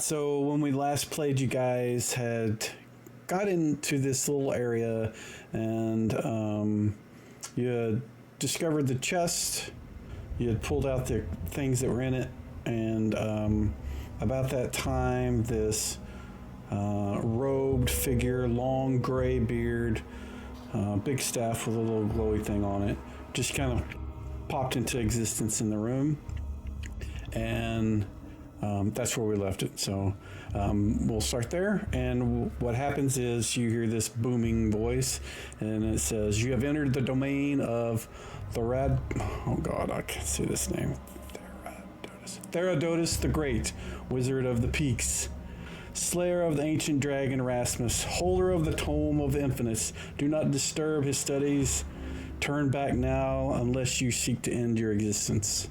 So when we last played, you guys had got into this little area, and you had discovered the chest. You had pulled out the things that were in it, and about that time, this robed figure, long gray beard, big staff with a little glowy thing on it, just kind of popped into existence in the room, and that's where we left it. So we'll start there. And what happens is you hear this booming voice, and it says, "You have entered the domain of oh God, I can't say this name. Theradotus the Great, Wizard of the Peaks, Slayer of the ancient dragon Erasmus, holder of the Tome of Infinite. Do not disturb his studies. Turn back now unless you seek to end your existence."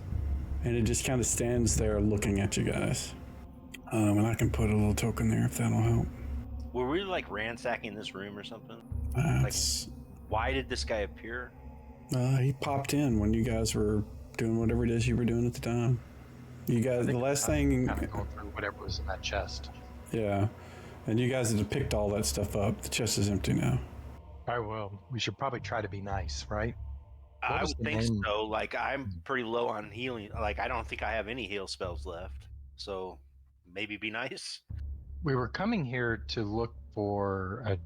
And it just kind of stands there looking at you guys. And I can put a little token there if that'll help. Were we like ransacking this room or something? Why did this guy appear? He popped in when you guys were doing whatever it is you were doing at the time. You guys, the last thing... Kind of going through whatever was in that chest. Yeah. And you guys had picked all that stuff up. The chest is empty now. All right, well, we should probably try to be nice, right? I would think so. Like, I'm pretty low on healing. Like, I don't think I have any heal spells left. So, maybe be nice. We were coming here to look for a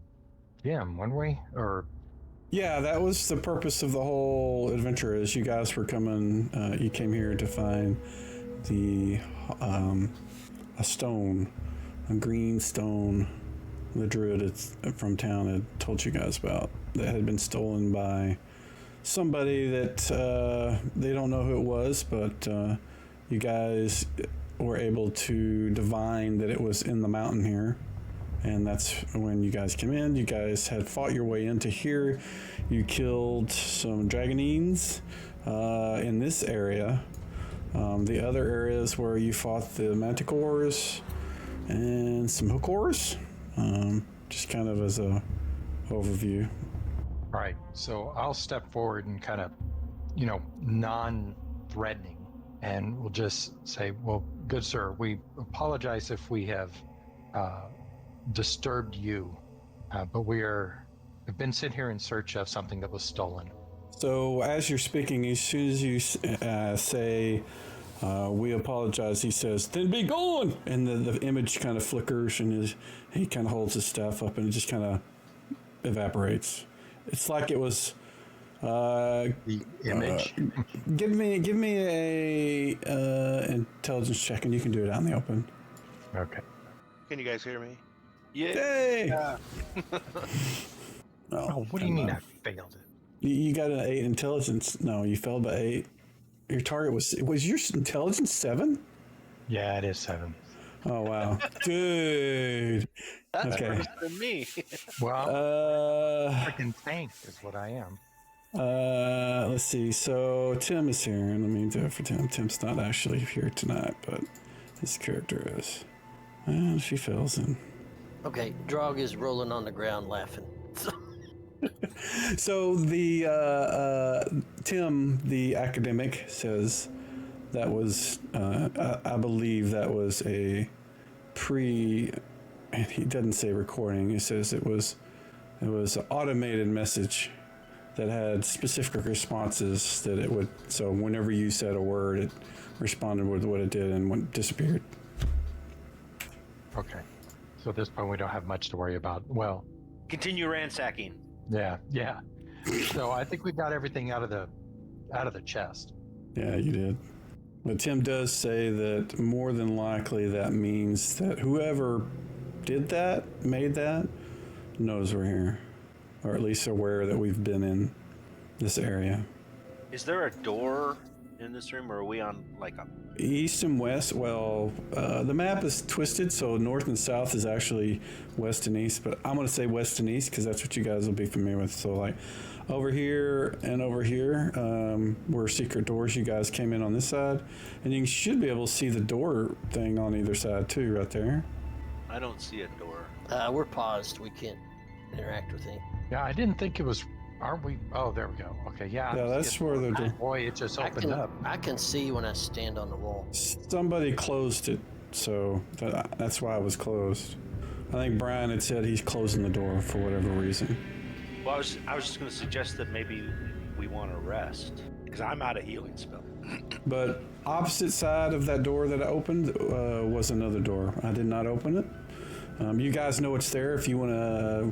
gem, weren't we? Or... Yeah, that was the purpose of the whole adventure. Is you guys were coming, you came here to find a stone, a green stone the druid from town had told you guys about that had been stolen by somebody that they don't know who it was, but you guys were able to divine that it was in the mountain here. And that's when you guys came in. You guys had fought your way into here. You killed some dragonines in this area. The other areas where you fought the manticores and some hookors. Just kind of as a overview. All right, so I'll step forward and kind of, non-threatening, and we'll just say, well, good sir, we apologize if we have disturbed you, but we've been sent here in search of something that was stolen. So as you're speaking, as soon as you say, we apologize, he says, "Then be gone!" And the image kind of flickers, and he kind of holds his staff up, and it just kind of evaporates. It's like it was... the image? Give me a intelligence check, and you can do it out in the open. Okay. Can you guys hear me? Yeah. Hey! What do you mean I failed it? You got an 8 intelligence. No, you failed by 8. Your target was your intelligence 7? Yeah, it is 7. Oh, wow. Dude. That's okay. worse than me. Well, freaking tank is what I am. Let's see. So Tim is here, and let me do it for Tim. Tim's not actually here tonight, but his character is. And she fails him. Okay, Drog is rolling on the ground laughing. So the Tim, the academic, says that was I believe that was a and he doesn't say recording. He says it was an automated message that had specific responses that it would. So whenever you said a word, it responded with what it did and disappeared. Okay. So at this point, we don't have much to worry about. Well, continue ransacking. Yeah. So I think we got everything out of the chest. Yeah, you did. But Tim does say that more than likely that means that whoever made that, knows we're here. Or at least aware that we've been in this area. Is there a door in this room, or are we on like a... East and west? Well, the map is twisted, so north and south is actually west and east, but I'm going to say west and east because that's what you guys will be familiar with. So like over here and over here were secret doors. You guys came in on this side, and you should be able to see the door thing on either side too, right there. I don't see a door. We're paused. We can't interact with it. Yeah, I didn't think it was... Aren't we? Oh, there we go. Okay, yeah. Yeah, that's where the door... Boy, it just opened up. I can see when I stand on the wall. Somebody closed it so that's why it was closed. I think Brian had said he's closing the door for whatever reason. Well, I was just going to suggest that maybe we want to rest because I'm out of healing spell. But opposite side of that door that I opened was another door. I did not open it. You guys know it's there. If you want to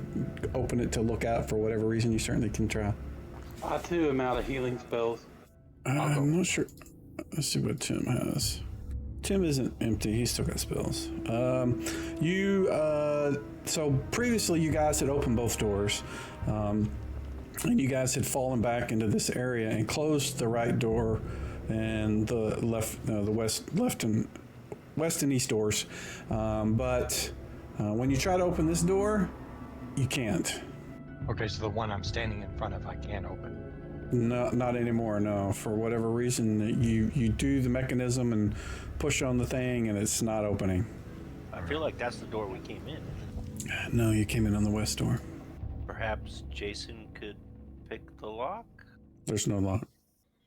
open it to look out for whatever reason, you certainly can try. I too am out of healing spells. I'm not sure. Let's see what Tim has. Tim isn't empty. He's still got spells. So previously you guys had opened both doors, and you guys had fallen back into this area and closed the right door and the west and east doors. But when you try to open this door, you can't. Okay, so the one I'm standing in front of, I can't open. No, not anymore. No, for whatever reason, you do the mechanism and push on the thing, and it's not opening. I feel like that's the door we came in. No, you came in on the west door. Perhaps Jason could pick the lock? There's no lock.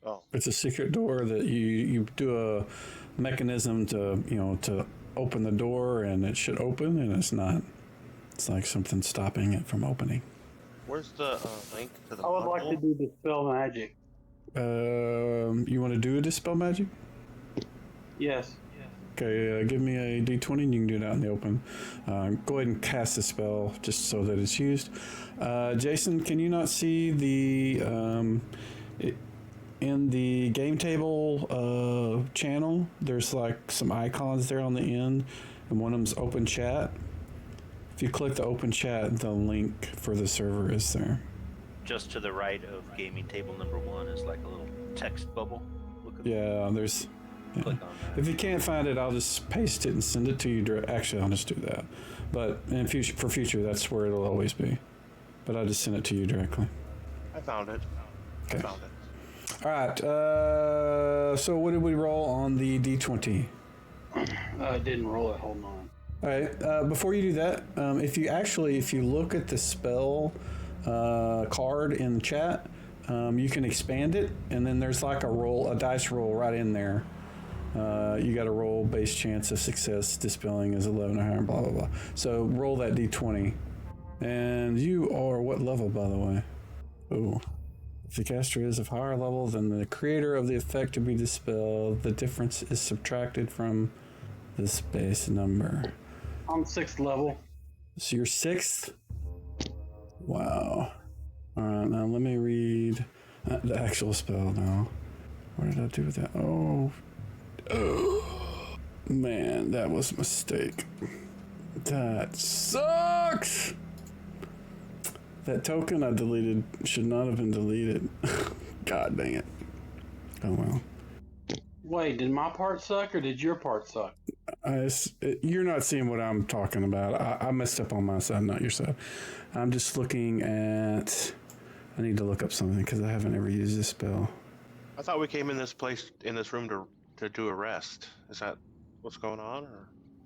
Oh. It's a secret door that you do a mechanism to open the door, and it should open, and it's not. It's like something stopping it from opening. Where's the link to the I would like to do dispel magic. You want to do a dispel magic? Yes. Okay, give me a d20 and you can do it out in the open. Go ahead and cast the spell just so that it's used. Jason, can you not see in the game table channel, there's like some icons there on the end, and one of them's open chat. If you click the open chat, the link for the server is there. Just to the right of gaming table number 1 is like a little text bubble. Yeah, there's... Yeah. Click on that. If you can't find it, I'll just paste it and send it to you. Actually, I'll just do that. But for future, that's where it'll always be. But I'll just send it to you directly. I found it. Okay. I found it. All right. So what did we roll on the D20? I didn't roll it. Hold on. All right. Before you do that, if you look at the spell card in the chat, you can expand it, and then there's like a dice roll right in there. You got to roll base chance of success. Dispelling is 11 or higher, blah, blah, blah. So roll that D20. And you are what level, by the way? Oh. If the caster is of higher level than the creator of the effect to be dispelled, the difference is subtracted from this base number. I'm 6th level. So you're 6th? Wow. All right, now let me read the actual spell now. What did I do with that? Oh, man, that was a mistake. That sucks! That token I deleted should not have been deleted. God dang it. Oh well. Wait, did my part suck or did your part suck? You're not seeing what I'm talking about. I messed up on my side, not your side. I'm just looking at... I need to look up something because I haven't ever used this spell. I thought we came in this room to do a rest. Is that what's going on?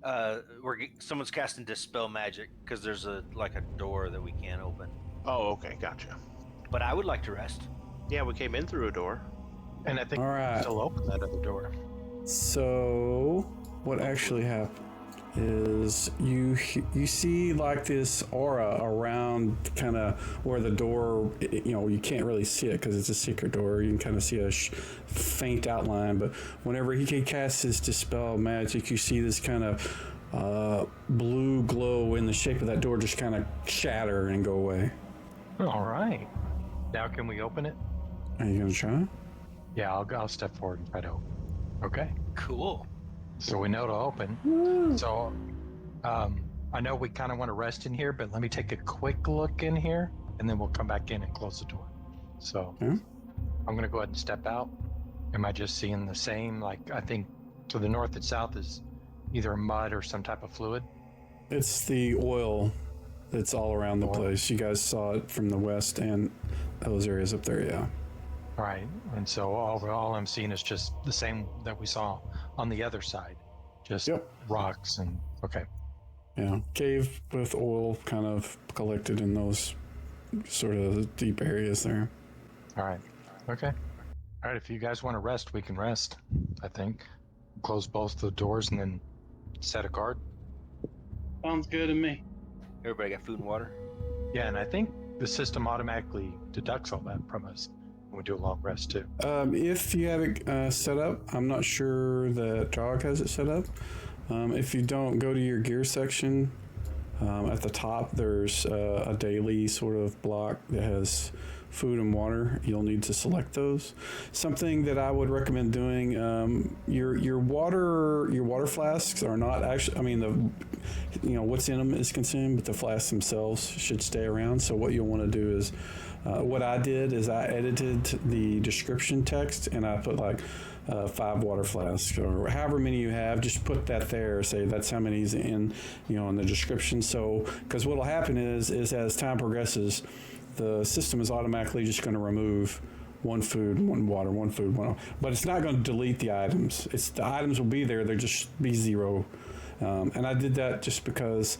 Or? Someone's casting dispel magic because there's a door that we can't open. Oh, okay, gotcha. But I would like to rest. Yeah, we came in through a door. And I think All right. we still open that other door. So what actually happened is you see like this aura around kind of where the door, you can't really see it because it's a secret door. You can kind of see a faint outline, but whenever he can cast his dispel magic, you see this kind of blue glow in the shape of that door just kind of shatter and go away. All right. Now can we open it? Are you gonna try? Yeah, I'll step forward and try to open. Okay. Cool. So we know to open. So I know we kind of want to rest in here, but let me take a quick look in here, and then we'll come back in and close the door. So I'm going to go ahead and step out. Am I just seeing the same? Like, I think to the north and south is either mud or some type of fluid. It's the oil that's all around the place. You guys saw it from the west and those areas up there, yeah. All right. And so all I'm seeing is just the same that we saw on the other side. Just rocks and, okay. Yeah, cave with oil kind of collected in those sort of deep areas there. All right. Okay. All right. If you guys want to rest, we can rest, I think. Close both the doors and then set a guard. Sounds good to me. Everybody got food and water? Yeah, and I think the system automatically deducts all that from us when we do a long rest too. If you have it set up, I'm not sure that Jog has it set up. If you don't, go to your gear section. At the top, there's a daily sort of block that has food and water. You'll need to select those. Something that I would recommend doing, your water flasks are not actually, I mean, what's in them is consumed, but the flasks themselves should stay around. So what you'll want to do is, what I did is I edited the description text and I put like 5 water flasks or however many you have, just put that there, say that's how many's in, in the description. So, because what'll happen is as time progresses, the system is automatically just going to remove 1 food, 1 water, 1 food, 1, but it's not going to delete the items. The items will be there, they'll just be 0. And I did that just because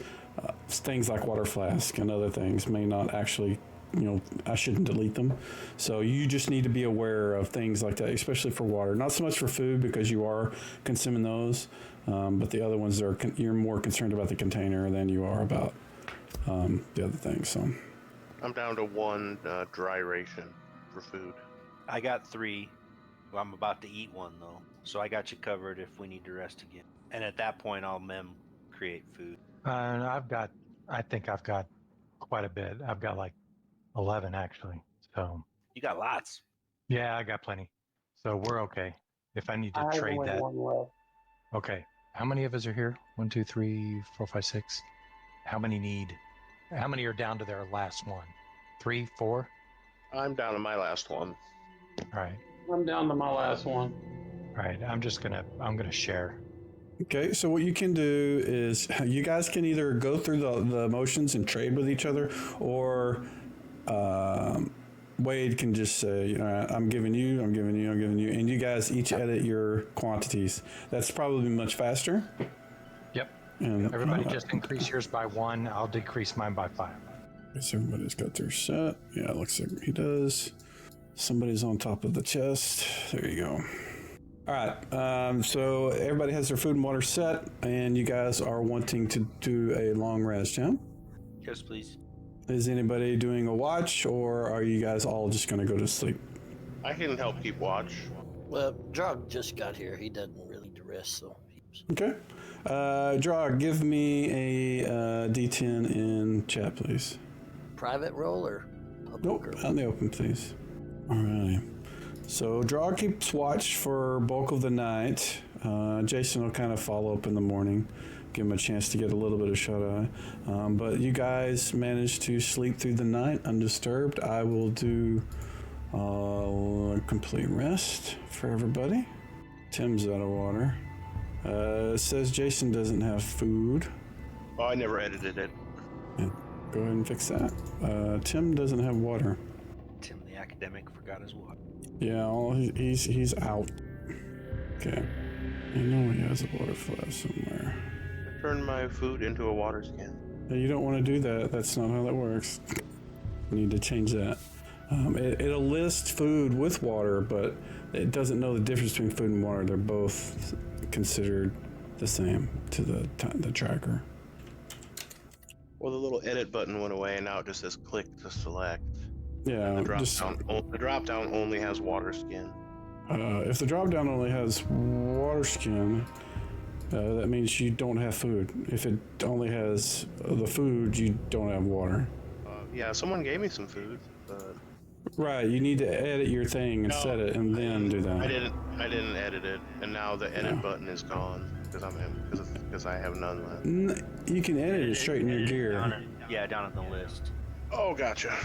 things like water flask and other things may not actually, I shouldn't delete them. So you just need to be aware of things like that, especially for water. Not so much for food because you are consuming those, but the other ones you're more concerned about the container than you are about the other things. So I'm down to 1 dry ration for food. I got 3. Well, I'm about to eat 1 though, so I got you covered if we need to rest again. And at that point, I'll create food. I think I've got quite a bit. I've got like 11 actually. So You got lots. yeah, I got plenty. So we're okay. If I need to I trade only that. 1 left. Okay. How many of us are here? 1, 2, 3, 4, 5, 6. How many are down to their last one? 3, 4? I'm down to my last one. All right. I'm down to my last one. All right. I'm gonna share. okay, so what you can do is you guys can either go through the motions and trade with each other, or Wade can just say, I'm giving you, and you guys each edit your quantities. That's probably much faster. Yep. And Everybody just increase yours by 1. I'll decrease mine by 5. guess everybody's got their set. Yeah, it looks like he does. Somebody's on top of the chest. There you go. All right, so everybody has their food and water set, and you guys are wanting to do a long rest, yeah? Yes, please. Is anybody doing a watch, or are you guys all just going to go to sleep? I can help keep watch. Well, Drog just got here. He doesn't really need to rest, so. Okay. Draw, give me a D10 in chat, please. Private roll or public? Nope, Or... out in the open, please. All right. So Draw keeps watch for bulk of the night. Jason will kind of follow up in the morning, give him a chance to get a little bit of shut-eye. But you guys managed to sleep through the night undisturbed. I will do a complete rest for everybody. Tim's out of water. It says Jason doesn't have food. Oh, I never edited it. Yeah, go ahead and fix that. Tim doesn't have water. Tim the academic forgot his water. Yeah, he's out. Okay. I know he has a water flask somewhere. I turned my food into a water skin. Yeah, you don't want to do that. That's not how that works. You need to change that. It'll list food with water, but it doesn't know the difference between food and water. They're both considered the same to the tracker. Well, the little edit button went away, and now it just says click to select. Yeah, The drop down only has water skin. if the drop down only has water skin, that means you don't have food. If it only has the food, you don't have water. Yeah, someone gave me some food, but Right, you need to edit your thing and set it, and then do that. I didn't edit it, and now the edit button is gone because I have none left. You can edit it straight in your gear. Down at the list. Oh, gotcha.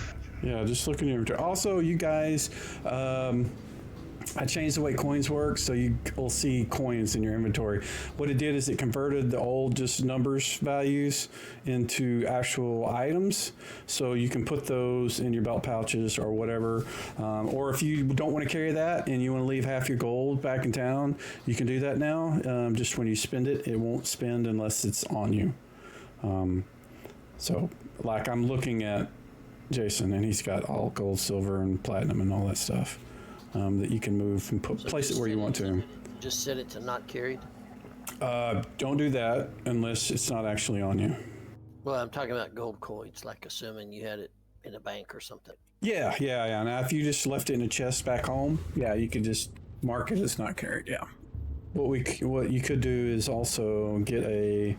Yeah, just look in your inventory. Also, you guys, I changed the way coins work, so you will see coins in your inventory. What it did is it converted the old just numbers values into actual items, so you can put those in your belt pouches or whatever. Or if you don't want to carry that and you want to leave half your gold back in town, you can do that now. Just when you spend it, it won't spend unless it's on you. So, like, I'm looking at Jason, and he's got all gold, silver, and platinum and all that stuff. That you can move and place it where you want to. Just set it to not carried? Don't do that unless it's not actually on you. Well, I'm talking about gold coins, like assuming you had it in a bank or something. Yeah. Now, if you just left it in a chest back home, yeah, you could just mark it as not carried. Yeah. What you could do is also get a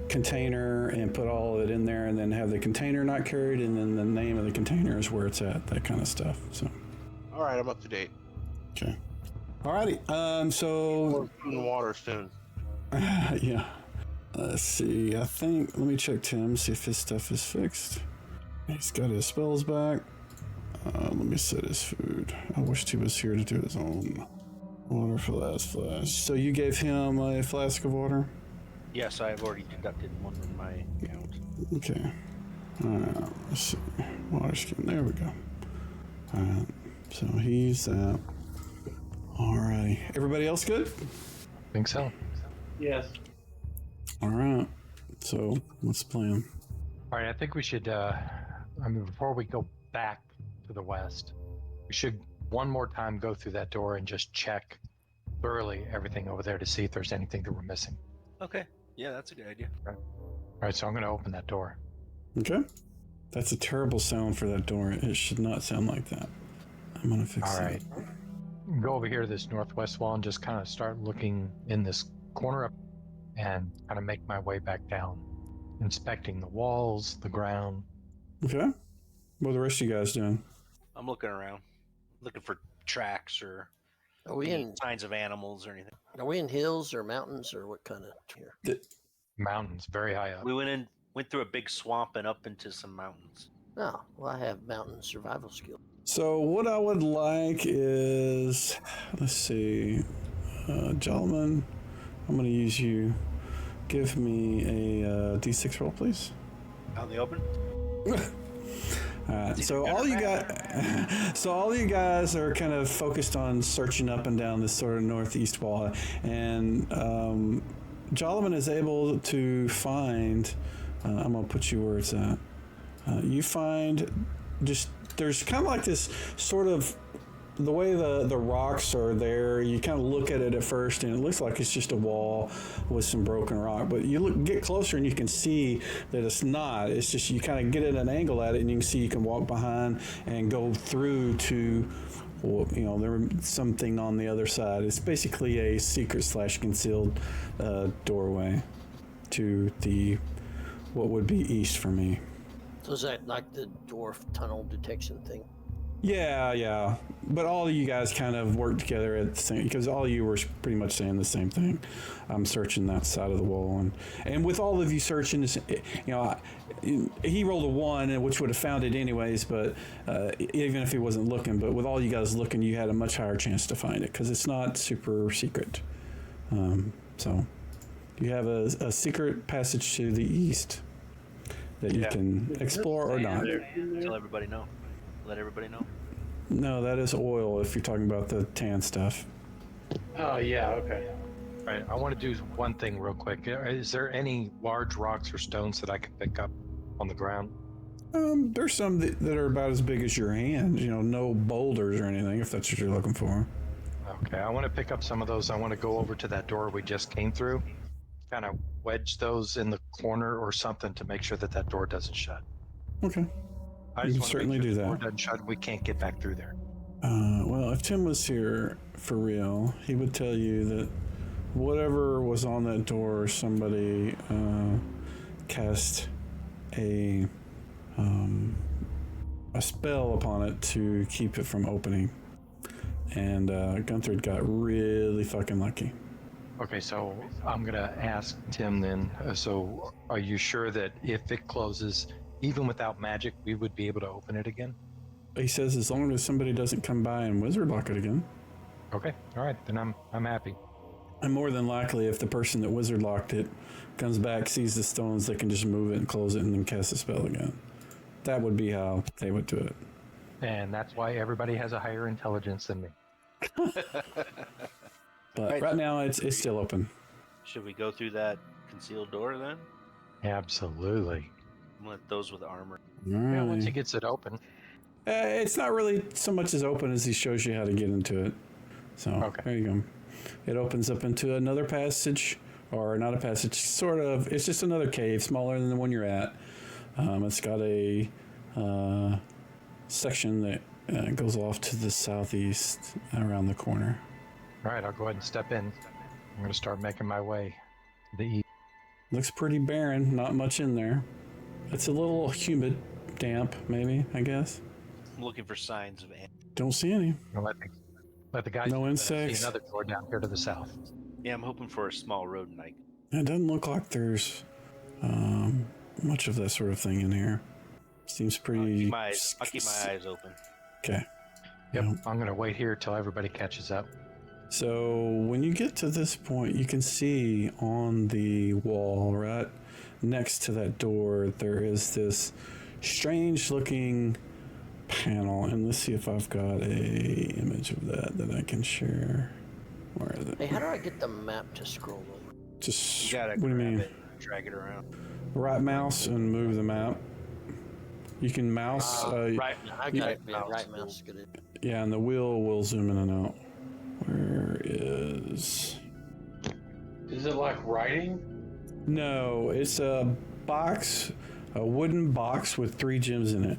container and put all of it in there, and then have the container not carried, and then the name of the container is where it's at. That kind of stuff. So. All right, I'm up to date. Okay. Alrighty. So. Food and water soon. Yeah. Let's see. Let me check Tim, see if his stuff is fixed. He's got his spells back. Let me set his food. I wished he was here to do his own. Water for last flask. So you gave him a flask of water? Yes, I've already deducted one from my account. Okay. Let's see. Water skin. There we go. Alright. So he's that. Alrighty. Everybody else good? Think so. Yes. Alright. So what's the plan? All right, I think we should, before we go back to the west, we should one more time go through that door and just check thoroughly everything over there to see if there's anything that we're missing. Okay. Yeah, that's a good idea. All right, so I'm going to open that door. Okay. That's a terrible sound for that door. It should not sound like that. I'm going to fix it. All right. Go over here to this northwest wall and just kind of start looking in this corner up and kind of make my way back down, inspecting the walls, the ground. Okay. What are the rest of you guys doing? I'm looking around, looking for tracks or Are we in? signs of animals or anything. Are we in hills or mountains or what kind of here? Mountains, very high up. We went through a big swamp and up into some mountains. Oh, well, I have mountain survival skill. So what I would like is, let's see, gentlemen, I'm going to use you. Give me a D6 roll, please. Out in the open? Alright, so all you guys are kind of focused on searching up and down this sort of northeast wall, and Jolliman is able to find. I'm gonna put you where it's at. You find just there's kind of like this sort of the way the rocks are there. You kind of look at it at first, and it looks like it's just a wall with some broken rock. But you get closer, and you can see that it's not. It's just you kind of get at an angle at it, and you can see you can walk behind and go through to, well, there's something on the other side. It's basically a secret/concealed doorway to the what would be east for me. So is that like the dwarf tunnel detection thing? Yeah. But all of you guys kind of work together at the same, because all of you were pretty much saying the same thing. I'm searching that side of the wall, and with all of you searching, he rolled a 1, which would have found it anyways. But even if he wasn't looking, but with all you guys looking, you had a much higher chance to find it because it's not super secret. So you have a secret passage to the east that you can explore or not. Tell everybody no. Let everybody know. No, that is oil if you're talking about the tan stuff. Oh, yeah, okay. All right, I want to do one thing real quick. Is there any large rocks or stones that I can pick up on the ground? There's some that are about as big as your hand, no boulders or anything, if that's what you're looking for. Okay, I want to pick up some of those. I want to go over to that door we just came through, kind of wedge those in the corner or something to make sure that door doesn't shut. Okay. I You can just want to certainly make sure do the that. door doesn't shut. We can't get back through there. Well, if Tim was here for real, he would tell you that whatever was on that door, somebody cast a spell upon it to keep it from opening. And Gunther got really fucking lucky. Okay, so I'm going to ask Tim then. So are you sure that if it closes, even without magic, we would be able to open it again? He says as long as somebody doesn't come by and wizard lock it again. Okay, all right, then I'm happy. And more than likely, if the person that wizard locked it comes back, sees the stones, they can just move it and close it and then cast a spell again. That would be how they would do it. And that's why everybody has a higher intelligence than me. But right now, it's still open. Should we go through that concealed door then? Absolutely. Let those with armor. Yeah, once he gets it open. It's not really so much as open as he shows you how to get into it. So Okay. there you go. It opens up into another passage, or not a passage, sort of. It's just another cave, smaller than the one you're at. It's got a section that goes off to the southeast around the corner. All right, I'll go ahead and step in. I'm going to start making my way to the east. Looks pretty barren, not much in there. It's a little humid, damp, maybe, I guess. I'm looking for signs of ants. Don't see any. I'll let the guys No know that I insects. see another door down here to the south. Yeah, I'm hoping for a small rodent. It doesn't look like there's much of that sort of thing in here. Seems pretty... I'll keep my eyes open. Okay. Yep, Yeah. I'm going to wait here till everybody catches up. So when you get to this point, you can see on the wall right next to that door, there is this strange looking panel. And let's see if I've got a image of that I can share. Where is it? Hey, how do I get the map to scroll over? Just, You gotta what do you grab mean? it, drag it around. Right mouse and move the map. You can mouse. Right. I got it. Yeah, right mouse is good. Yeah, and the wheel will zoom in and out. Where is... Is it like writing? No, it's a box, a wooden box with 3 gems in it.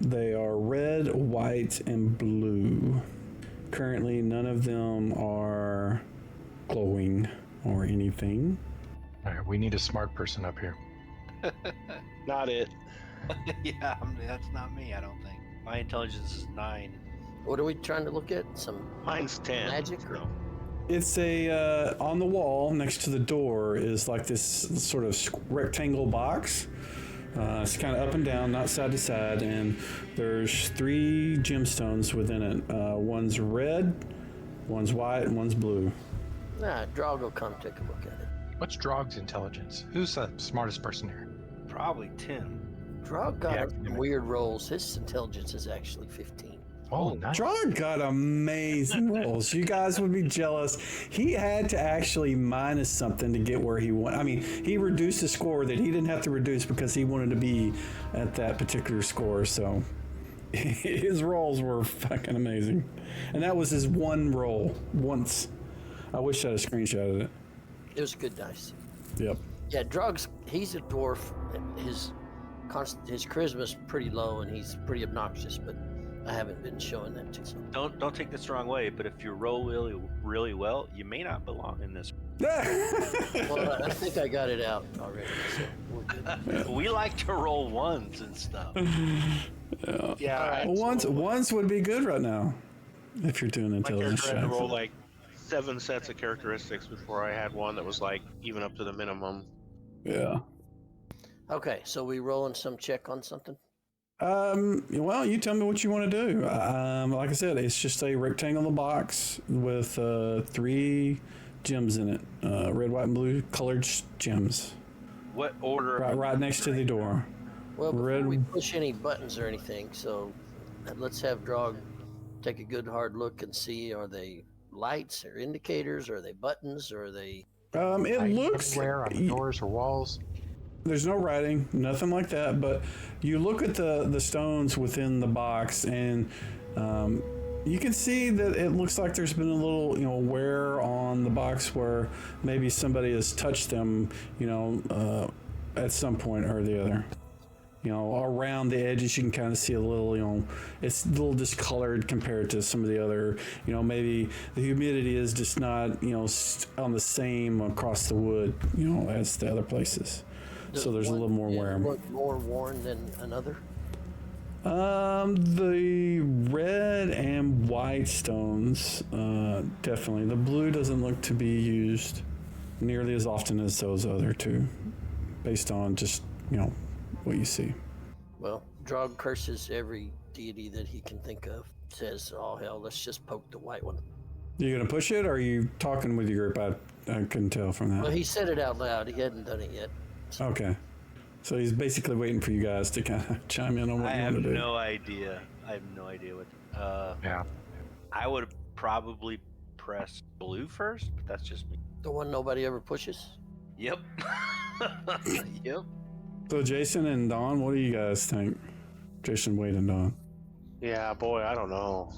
They are red, white, and blue. Currently, none of them are glowing or anything. All right, we need a smart person up here. Not it. Yeah, that's not me, I don't think. My intelligence is 9. What are we trying to look at? Some Mine's 10. magic? Or... So. It's a, on the wall next to the door is like this sort of rectangle box. It's kind of up and down, not side to side, and there's 3 gemstones within it. One's red, one's white, and one's blue. Nah, Drog will come take a look at it. What's Drog's intelligence? Who's the smartest person here? Probably Tim. Drog got Yeah, some weird rolls. His intelligence is actually 15. Oh, nice. Drog got amazing rolls. You guys would be jealous. He had to actually minus something to get where he went. I mean, he reduced a score that he didn't have to reduce because he wanted to be at that particular score. So his rolls were fucking amazing. And that was his one roll once. I wish I had a screenshot of it. It was good dice. Yep. Yeah, Drug's, he's a dwarf. His charisma's pretty low and he's pretty obnoxious, but I haven't been showing that to you. Don't take this the wrong way, but if you roll really well, you may not belong in this. Well, I think I got it out already, so we're good. We like to roll ones and stuff. Yeah. Ones would be good right now if you're doing My intelligence character had to checks. roll like 7 sets of characteristics before I had one that was like even up to the minimum. Yeah. Okay, so we rolling some check on something? Well, you tell me what you want to do. Like I said, it's just a rectangle box with 3 gems in it. Red, white, and blue colored gems. What order? Right next to the door. Well, before Red- we push any buttons or anything, so let's have Drog take a good hard look and see, are they lights or indicators? Are they buttons? Or are they... It Like, looks... anywhere on the doors or walls. There's no writing, nothing like that, but you look at the stones within the box and you can see that it looks like there's been a little, wear on the box where maybe somebody has touched them, at some point or the other. Around the edges, you can kind of see a little, it's a little discolored compared to some of the other, maybe the humidity is just not, on the same across the wood, as the other places. So there's a little more wear. Look more worn than another? The red and white stones, definitely. The blue doesn't look to be used nearly as often as those other 2, based on just, what you see. Well, Drog curses every deity that he can think of. Says, oh hell, let's just poke the white one. You gonna push it, or are you talking with your group? I couldn't tell from that. Well, he said it out loud. He hadn't done it yet. So. Okay. So he's basically waiting for you guys to kind of chime in on what I you have want to do. no idea. I have no idea what. Yeah. I would probably press blue first, but that's just me. The one nobody ever pushes? Yep. Yep. So Jason and Don, what do you guys think? Jason, Wade, and Don. Yeah, boy, I don't know.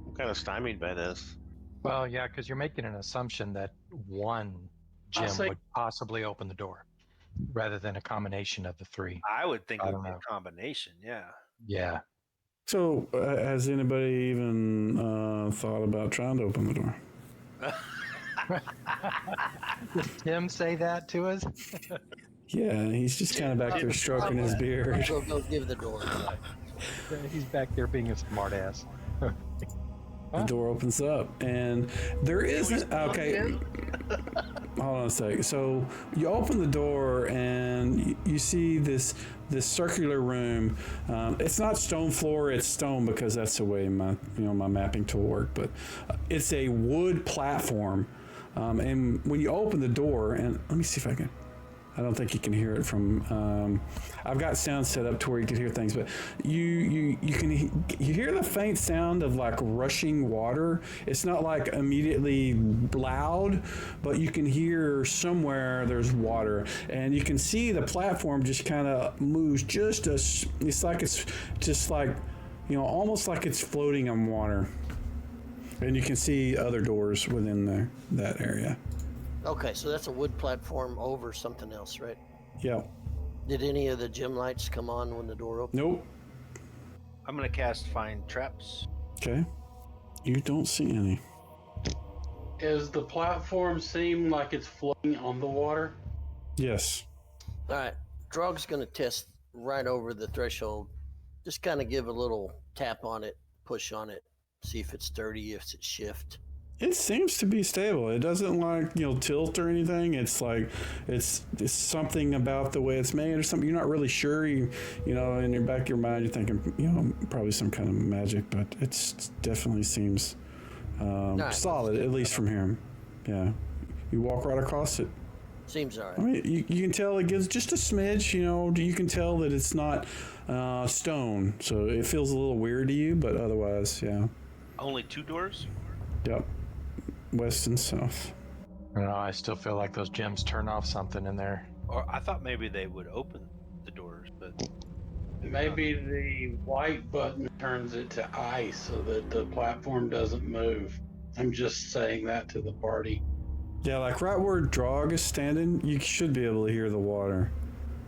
I'm kind of stymied by this. Well, yeah, because you're making an assumption that one I gem say- would possibly open the door rather than a combination of the three. I would think I it would don't be know. a combination. Yeah. Yeah. So, has anybody even thought about trying to open the door? Did Tim say that to us? Yeah, he's just kind of back there stroking his beard. We'll go give the door a try. He's back there being a smartass. The door opens up, and there isn't. Okay, hold on a sec. So you open the door, and you see this circular room. It's not stone floor; it's stone because that's the way my mapping tool worked. But it's a wood platform, and when you open the door, and let me see if I can. I don't think you can hear it from. I've got sound set up to where you can hear things, but you hear the faint sound of like rushing water. It's not like immediately loud, but you can hear somewhere there's water, and you can see the platform just kind of moves it's like it's just like almost like it's floating on water, and you can see other doors within that area. Okay, so that's a wood platform over something else, right? Yeah. Did any of the gym lights come on when the door opened? Nope. I'm gonna cast find traps. Okay. You don't see any. Does the platform seem like it's floating on the water? Yes. All right, Drog's gonna test right over the threshold. Just kind of give a little tap on it, push on it, see if it's sturdy, if it's shift. It seems to be stable. It doesn't tilt or anything. It's like it's something about the way it's made or something. You're not really sure. In your back of your mind, you're thinking, probably some kind of magic, but it definitely seems solid, at least from here. Yeah. You walk right across it. Seems all right. I mean, you can tell it gives just a smidge. You can tell that it's not stone, so it feels a little weird to you, but otherwise, yeah. Only 2 doors? Yep. West and south. I don't know. I still feel like those gems turn off something in there. Or I thought maybe they would open the doors, but Maybe the white button turns it to ice so that the platform doesn't move. I'm just saying that to the party. Yeah, like right where Drog is standing, you should be able to hear the water.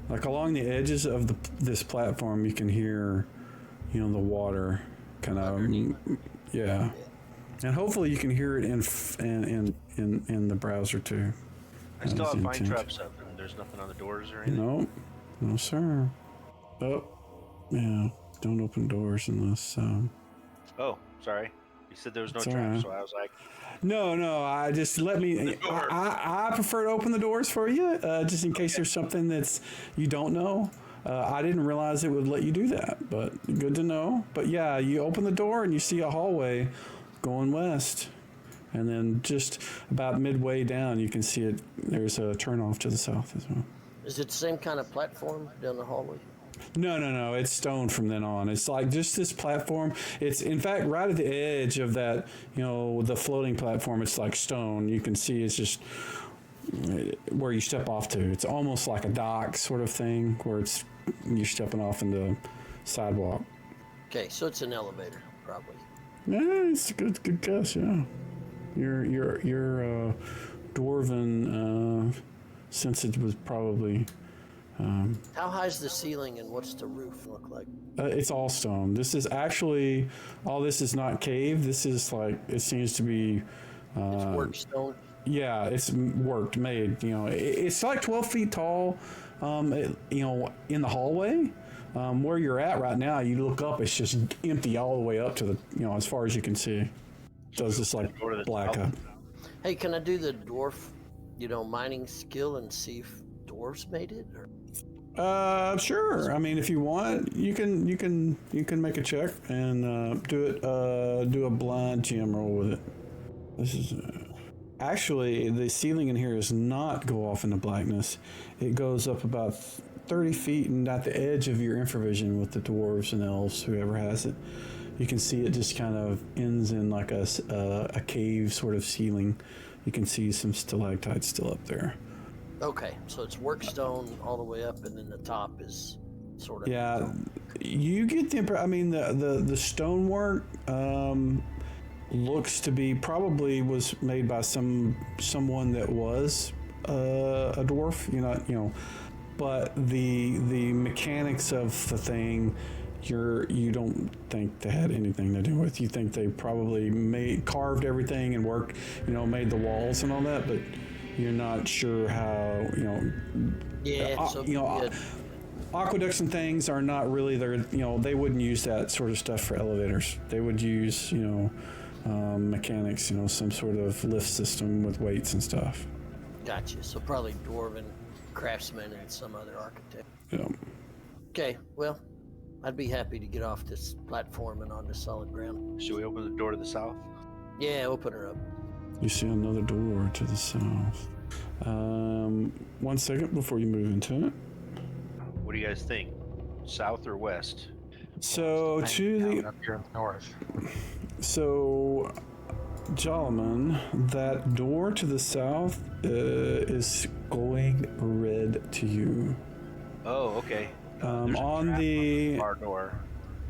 Like along the edges of this platform, you can hear, the water kind of, yeah. And hopefully you can hear it in the browser too. I still That have was find the intent. traps up, and there's nothing on the doors or anything. No, sir. Oh, yeah. Don't open doors unless. Oh, sorry. You said there was no It's traps, alright. so I was like, No. I just I prefer to open the doors for you, just in case there's something that's you don't know. I didn't realize it would let you do that, but good to know. But yeah, you open the door and you see a hallway going west, and then just about midway down, you can see it. There's a turnoff to the south as well. Is it the same kind of platform down the hallway? No. It's stone from then on. It's like just this platform. It's in fact right at the edge of that, the floating platform. It's like stone. You can see it's just where you step off to. It's almost like a dock sort of thing where you're stepping off into sidewalk. Okay, so it's an elevator, probably. Yeah, it's a good guess. Yeah, your dwarven since it was probably. How high's the ceiling and what's the roof look like? It's all stone. This is actually all. This is not cave. This is like it seems to be. It's work stone. Yeah, it's worked, made. It's like 12 feet tall. In the hallway. Where you're at right now, you look up, it's just empty all the way up to the, as far as you can see. Does this like go to the black south. up? Hey, can I do the dwarf, mining skill and see if dwarves made it? Or... Sure. I mean, if you want, you can make a check and do a blind GM roll with it. This is actually the ceiling in here does not go off into blackness. It goes up about 30 feet, and at the edge of your infravision with the dwarves and elves, whoever has it, you can see it just kind of ends in like a cave sort of ceiling. You can see some stalactites still up there. Okay, so it's work stone all the way up, and then the top is sort of... Yeah, you get the impression, I mean, the stonework, looks to be probably was made by someone that was a dwarf. But the mechanics of the thing, you don't think they had anything to do with. You think they probably carved everything and worked, made the walls and all that, but you're not sure how, aqueducts and things are not really their, they wouldn't use that sort of stuff for elevators. They would use, mechanics, some sort of lift system with weights and stuff. Gotcha. So probably dwarven craftsman and some other architect. Yeah. Okay, well, I'd be happy to get off this platform and onto solid ground. Should we open the door to the south? Yeah, open her up. You see another door to the south. 1 second before you move into it. What do you guys think? South or west? So to up here in the north. So, Jalaman, that door to the south is going red to you. Oh, okay. On the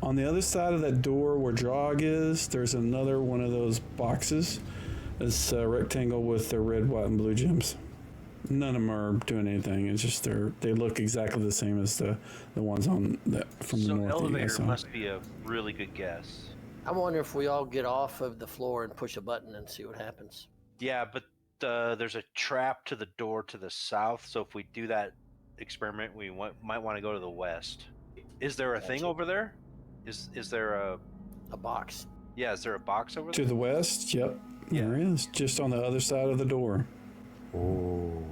other side of that door where Drog is, there's another one of those boxes. It's a rectangle with the red, white, and blue gems. None of them are doing anything. It's just they look exactly the same as the ones from the north. So elevator must be a really good guess. I wonder if we all get off of the floor and push a button and see what happens. Yeah, but there's a trap to the door to the south. So if we do that experiment, we might want to go to the west. Is there a thing over there? Is there a box? Yeah, is there a box over there? To the west? Yep. Yeah. There is. Just on the other side of the door. Oh.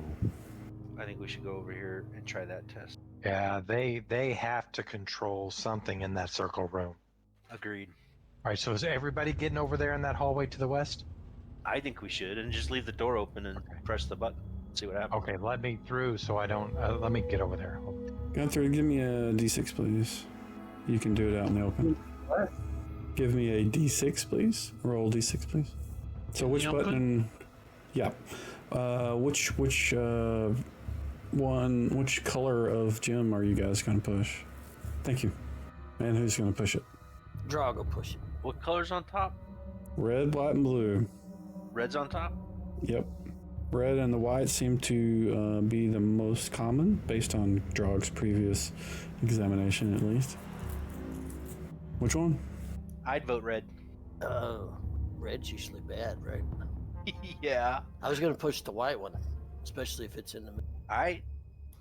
I think we should go over here and try that test. Yeah, they have to control something in that circle room. Agreed. All right, so is everybody getting over there in that hallway to the west? I think we should, and just leave the door open and press the button. See what happens. Okay, let me through so I don't. Let me get over there. Gunther, give me a D6, please. You can do it out in the open. What? Give me a D6, please. Roll D6, please. So which button? Yeah. Which color of gem are you guys going to push? Thank you. And who's going to push it? Drago push it. What color's on top? Red, white, and blue. Red's on top? Yep. Red and the white seem to be the most common, based on Drog's previous examination, at least. Which one? I'd vote red. Red's usually bad, right? Yeah. I was going to push the white one, especially if it's in the middle. All right.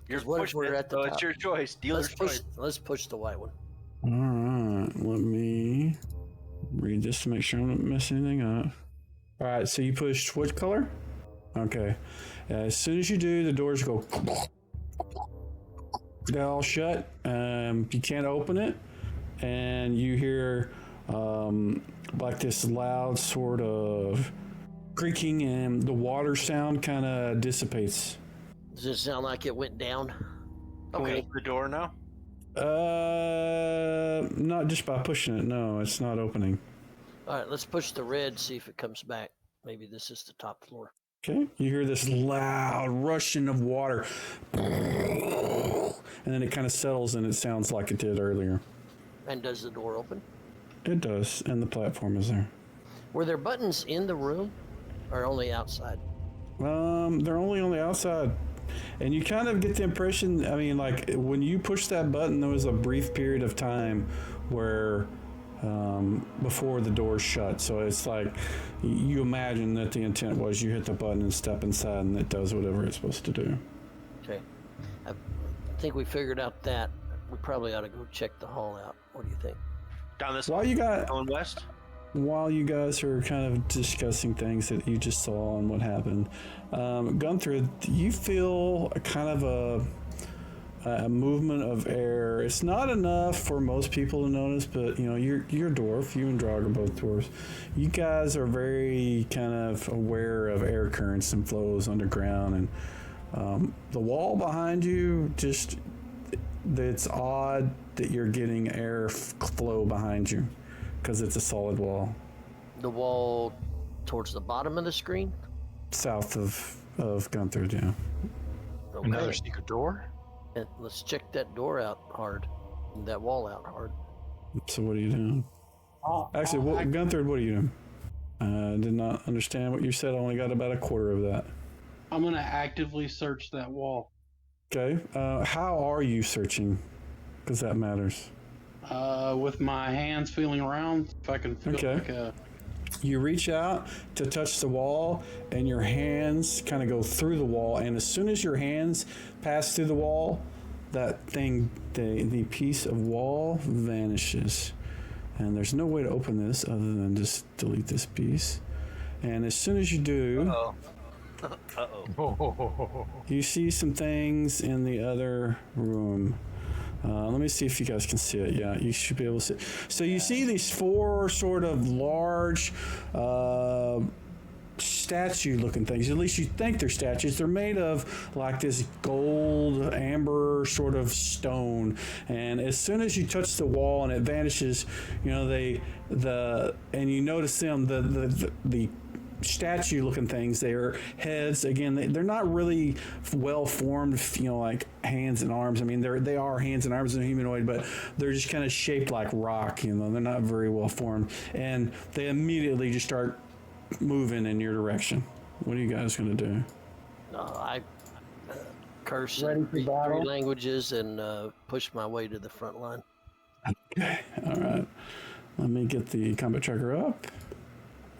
You're What if pushing we're it, at the so top? it's your choice. Dealer's choice. Let's push the white one. All right. Let me read this to make sure I don't mess anything up. All right. So you pushed what color? Okay. As soon as you do, the doors go. They're all shut. You can't open it, and you hear like this loud sort of creaking, and the water sound kind of dissipates. Does it sound like it went down? Can we Okay. open the door now? Not just by pushing it. No, it's not opening. All right, let's push the red, see if it comes back. Maybe this is the top floor. Okay. You hear this loud rushing of water, and then it kind of settles, and it sounds like it did earlier. And does the door open? It does, and the platform is there. Were there buttons in the room or only outside? They're only on the outside. And you kind of get the impression, I mean, like when you push that button, there was a brief period of time where before the door shut. So it's like you imagine that the intent was you hit the button and step inside and it does whatever it's supposed to do. Okay. I think we figured out that. We probably ought to go check the hall out. What do you think? Down this While you west? While you guys are kind of discussing things that you just saw and what happened, Gunther, you feel a kind of a movement of air. It's not enough for most people to notice, but you're a dwarf. You and Drog are both dwarves. You guys are very kind of aware of air currents and flows underground, and the wall behind you it's odd that you're getting air flow behind you. Because it's a solid wall. The wall towards the bottom of the screen? South of Gunther, yeah. Okay. Another secret door? And let's check that door out hard. And that wall out hard. So what are you doing? Actually, Gunther, what are you doing? I did not understand what you said. I only got about a quarter of that. I'm gonna actively search that wall. Okay. How are you searching? Because that matters. With my hands feeling around, if I can feel Okay. like a. You reach out to touch the wall, and your hands kind of go through the wall. And as soon as your hands pass through the wall, that thing, the piece of wall vanishes. And there's no way to open this other than just delete this piece. And as soon as you do, you see some things in the other room. Let me see if you guys can see it. Yeah, you should be able to see it. So you see these 4 sort of large statue-looking things. At least you think they're statues. They're made of like this gold, amber sort of stone. And as soon as you touch the wall and it vanishes, you know and you notice them the statue-looking things. Their heads, again, they're not really well formed, like hands and arms. I mean, they are hands and arms in a humanoid, but they're just kind of shaped like rock. They're not very well formed, and they immediately just start moving in your direction. What are you guys gonna do? I curse Ready in for 3 battle? languages and push my way to the front line. Okay, all right. Let me get the combat tracker up.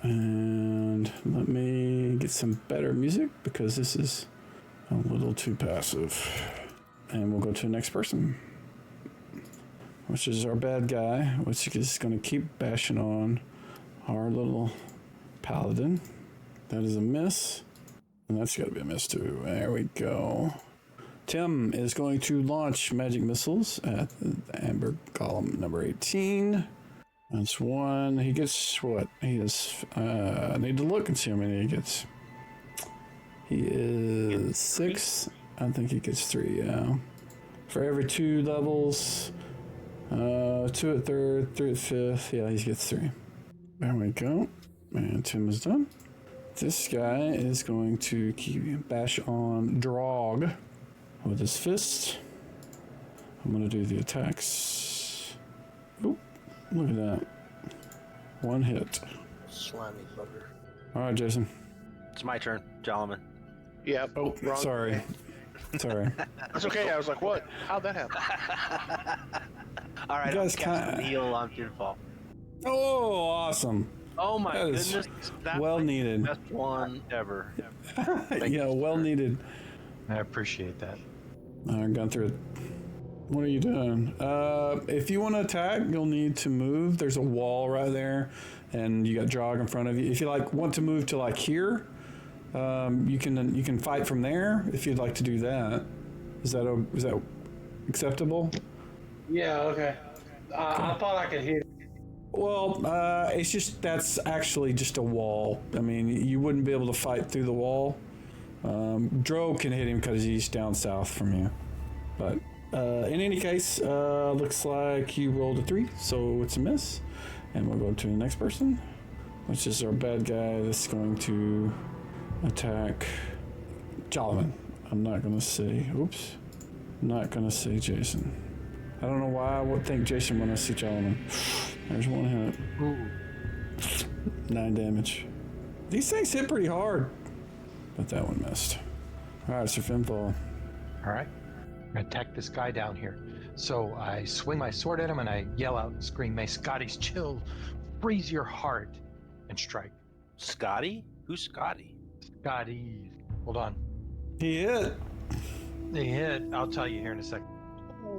And let me get some better music because this is a little too passive. And we'll go to the next person, which is our bad guy, which is going to keep bashing on our little paladin. That is a miss. And that's got to be a miss too. There we go. Tim is going to launch magic missiles at the Amber Golem number 18. That's 1. He gets what? He is. I need to look and see how many he gets. He is 6. I think he gets 3. Yeah. For every 2 levels, 2 at 3rd, 3 at 5th. Yeah, he gets 3. There we go. And Tim is done. This guy is going to bash on Drog with his fist. I'm going to do the attacks. Oop. Look at that. 1 hit. Slimy bugger. All right, Jason. It's my turn, Jalaman. Yep. Oh, wrong. sorry. Sorry. That's okay. I was like, what? How'd that happen? All right, You guys I'm casting heal on Pinfall. Oh, awesome. Oh my That is goodness. That well might be needed. the best one ever. Yeah, well needed. I appreciate that. I've gone through it. What are you doing? If you want to attack, you'll need to move. There's a wall right there, and you got Jog in front of you. If you want to move to here, you can fight from there. If you'd like to do that, is that acceptable? Yeah, okay. I thought I could hit it. Well, that's actually just a wall. I mean, you wouldn't be able to fight through the wall. Dro can hit him because he's down south from you, but. In any case, looks like you rolled a 3, so it's a miss. And we'll go to the next person, which is our bad guy that's going to attack Jalaman. I'm not going to say, oops, not going to say Jason. I don't know why I would think Jason when I see Jalaman. There's 1 hit. Ooh. 9 damage. These things hit pretty hard, but that one missed. All right, Sir Finfall. All right. I'm gonna attack this guy down here. So I swing my sword at him and I yell out and scream, "May Scotty's chill freeze your heart," and strike. Scotty? Who's Scotty? Scotty. Hold on. He hit. He hit. I'll tell you here in a second.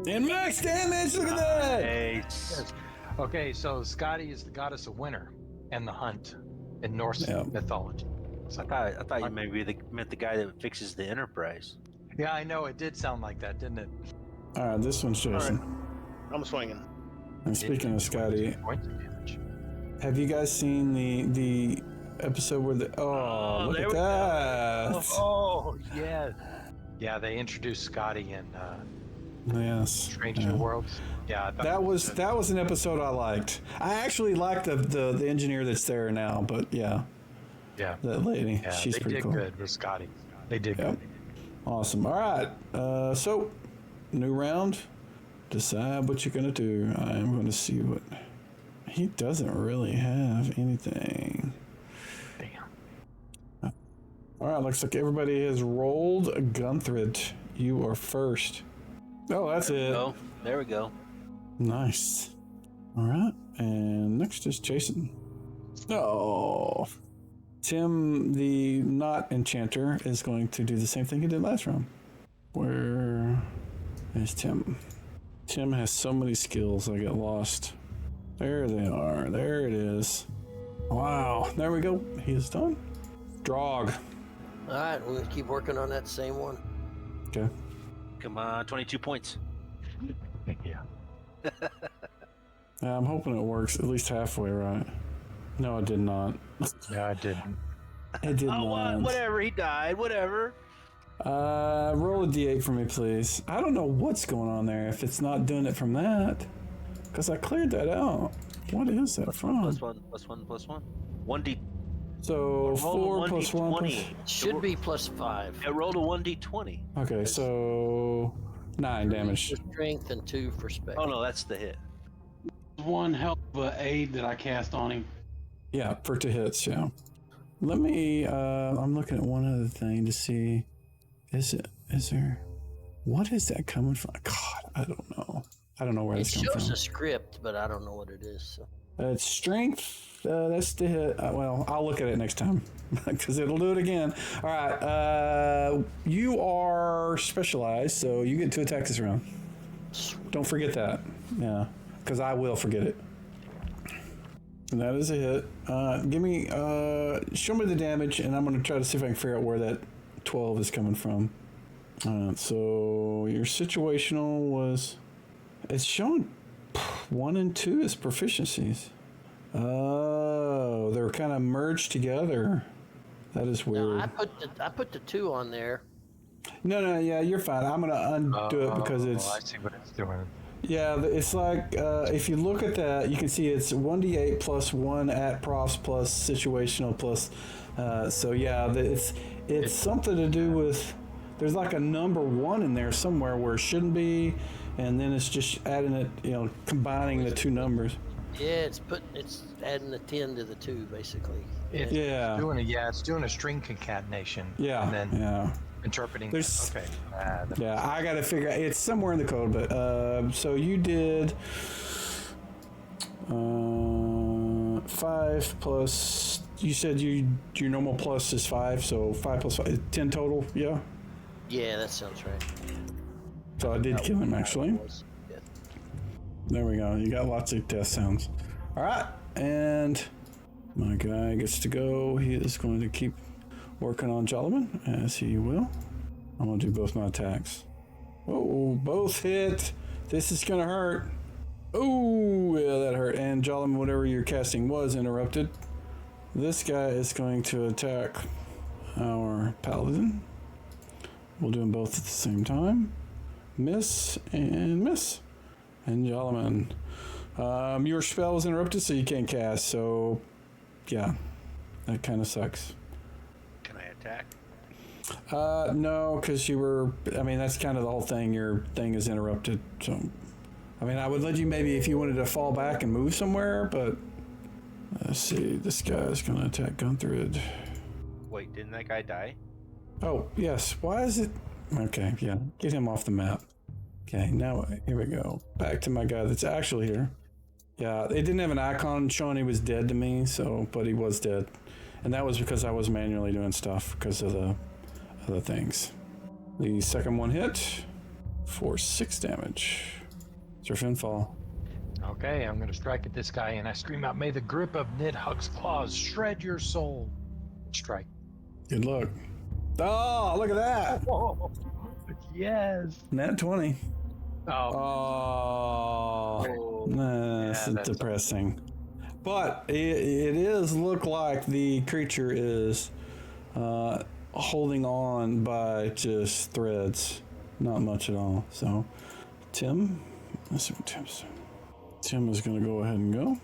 And max damage, look at that! Nice. Okay, so Scotty is the goddess of winter and the hunt in Norse mythology. So I thought you maybe meant the guy that fixes the Enterprise. yeah, I know. It did sound like that, didn't it? All right, this one's Jason. I'm swinging. And speaking of Scotty, Points of damage. have you guys seen the episode where look there at we that? Oh, yeah. Yeah, they introduced Scotty in Yes. Strange New Yeah. Worlds. Yeah, I thought That was an episode I liked. I actually liked the engineer that's there now, but yeah, yeah. that lady, Yeah, she's they pretty did cool. good with Scotty. They did Yep. good. Awesome. All right. So, new round. Decide what you're gonna do. I am going to see what he doesn't really have anything. All right, looks like everybody has rolled. Gunthrid, you are first. Oh, that's it. Oh, there we go. Nice. All right, and next is Jason. Oh, Tim, the not enchanter, is going to do the same thing he did last round. Where is Tim? Tim has so many skills, I get lost. There they are. There it is. Wow. There we go. He is done. Drog. All right, we're gonna keep working on that same one. Okay. Come on, 22 points. Yeah. I'm hoping it works at least halfway right. No, it did not. No, I didn't. It did Oh, not. whatever. He died. Whatever. Roll a d8 for me, please. I don't know what's going on there if it's not doing it from that. Because I cleared that out. What is that from? Plus one, plus one, plus one. 1d. So Roll a 4 plus 1 plus... 1d20. Should be +5. It rolled a 1d20. Okay, so 9 damage. For strength and 2 for spec. Oh no, that's the hit. One hell of a aid that I cast on him. Yeah, for 2 hits, yeah. Let me, I'm looking at one other thing to see. Is there, what is that coming from? God, I don't know. I don't know where It it's coming shows from. a script, but I don't know what it is. So. It's strength. That's the hit. Well, I'll look at it next time because it'll do it again. All right. You are specialized, so you get 2 attacks this round. Don't forget that. Yeah, because I will forget it. And that is a hit. Give me, show me the damage, and I'm going to try to see if I can figure out where that 12 is coming from. So your situational was, it's showing 1 and 2 as proficiencies. Oh, they're kind of merged together. That is weird. No, I put the 2 on there. No, yeah, you're fine. I'm gonna undo it because it's. I see what it's doing. Yeah, it's like if you look at that, you can see it's 1d8 plus 1 at profs plus situational plus. So yeah, it's something to do with. There's like a number 1 in there somewhere where it shouldn't be, and then it's just adding it, combining the 2 numbers. Yeah, it's adding the 10 to the 2 basically. It's Yeah. It's doing a string concatenation. Yeah, And then yeah. interpreting. There's- Okay. Yeah, I got to figure out. It's somewhere in the code, but so you did 5 plus. You said your normal plus is 5, so 5 plus 5, 10 total. Yeah. Yeah, that sounds right. So I did kill him actually. Yeah. There we go. You got lots of death sounds. All right, and my guy gets to go. He is going to keep working on Jolliman, as he will. I'm going to do both my attacks. Oh, both hit. This is going to hurt. Oh, yeah, that hurt. And Jolliman, whatever your casting was, interrupted. This guy is going to attack our paladin. We'll do them both at the same time. Miss and miss. And Jolliman. Your spell was interrupted, so you can't cast. So, yeah, that kind of sucks. Can I attack? No, because you were. I mean, that's kind of the whole thing. Your thing is interrupted. So, I mean, I would let you maybe if you wanted to fall back and move somewhere, but let's see. This guy's gonna attack Gunthrid. Wait, didn't that guy die? Oh yes. Why is it? Okay, yeah. Get him off the map. Okay, now here we go. Back to my guy that's actually here. Yeah, it didn't have an icon showing he was dead to me, so but he was dead, and that was because I was manually doing stuff because of the other things. The second one hit for 6 damage. Surf and fall. Okay, I'm gonna strike at this guy, and I scream out, "May the grip of Nidhugg's claws shred your soul!" Strike. Good luck. Oh, look at that! Oh, yes. Nat 20. Oh, Oh, that's yeah, that's depressing. But it is look like the creature is holding on by just threads, not much at all. So, Tim, let's see what Tim's doing. Tim is going to go ahead and go.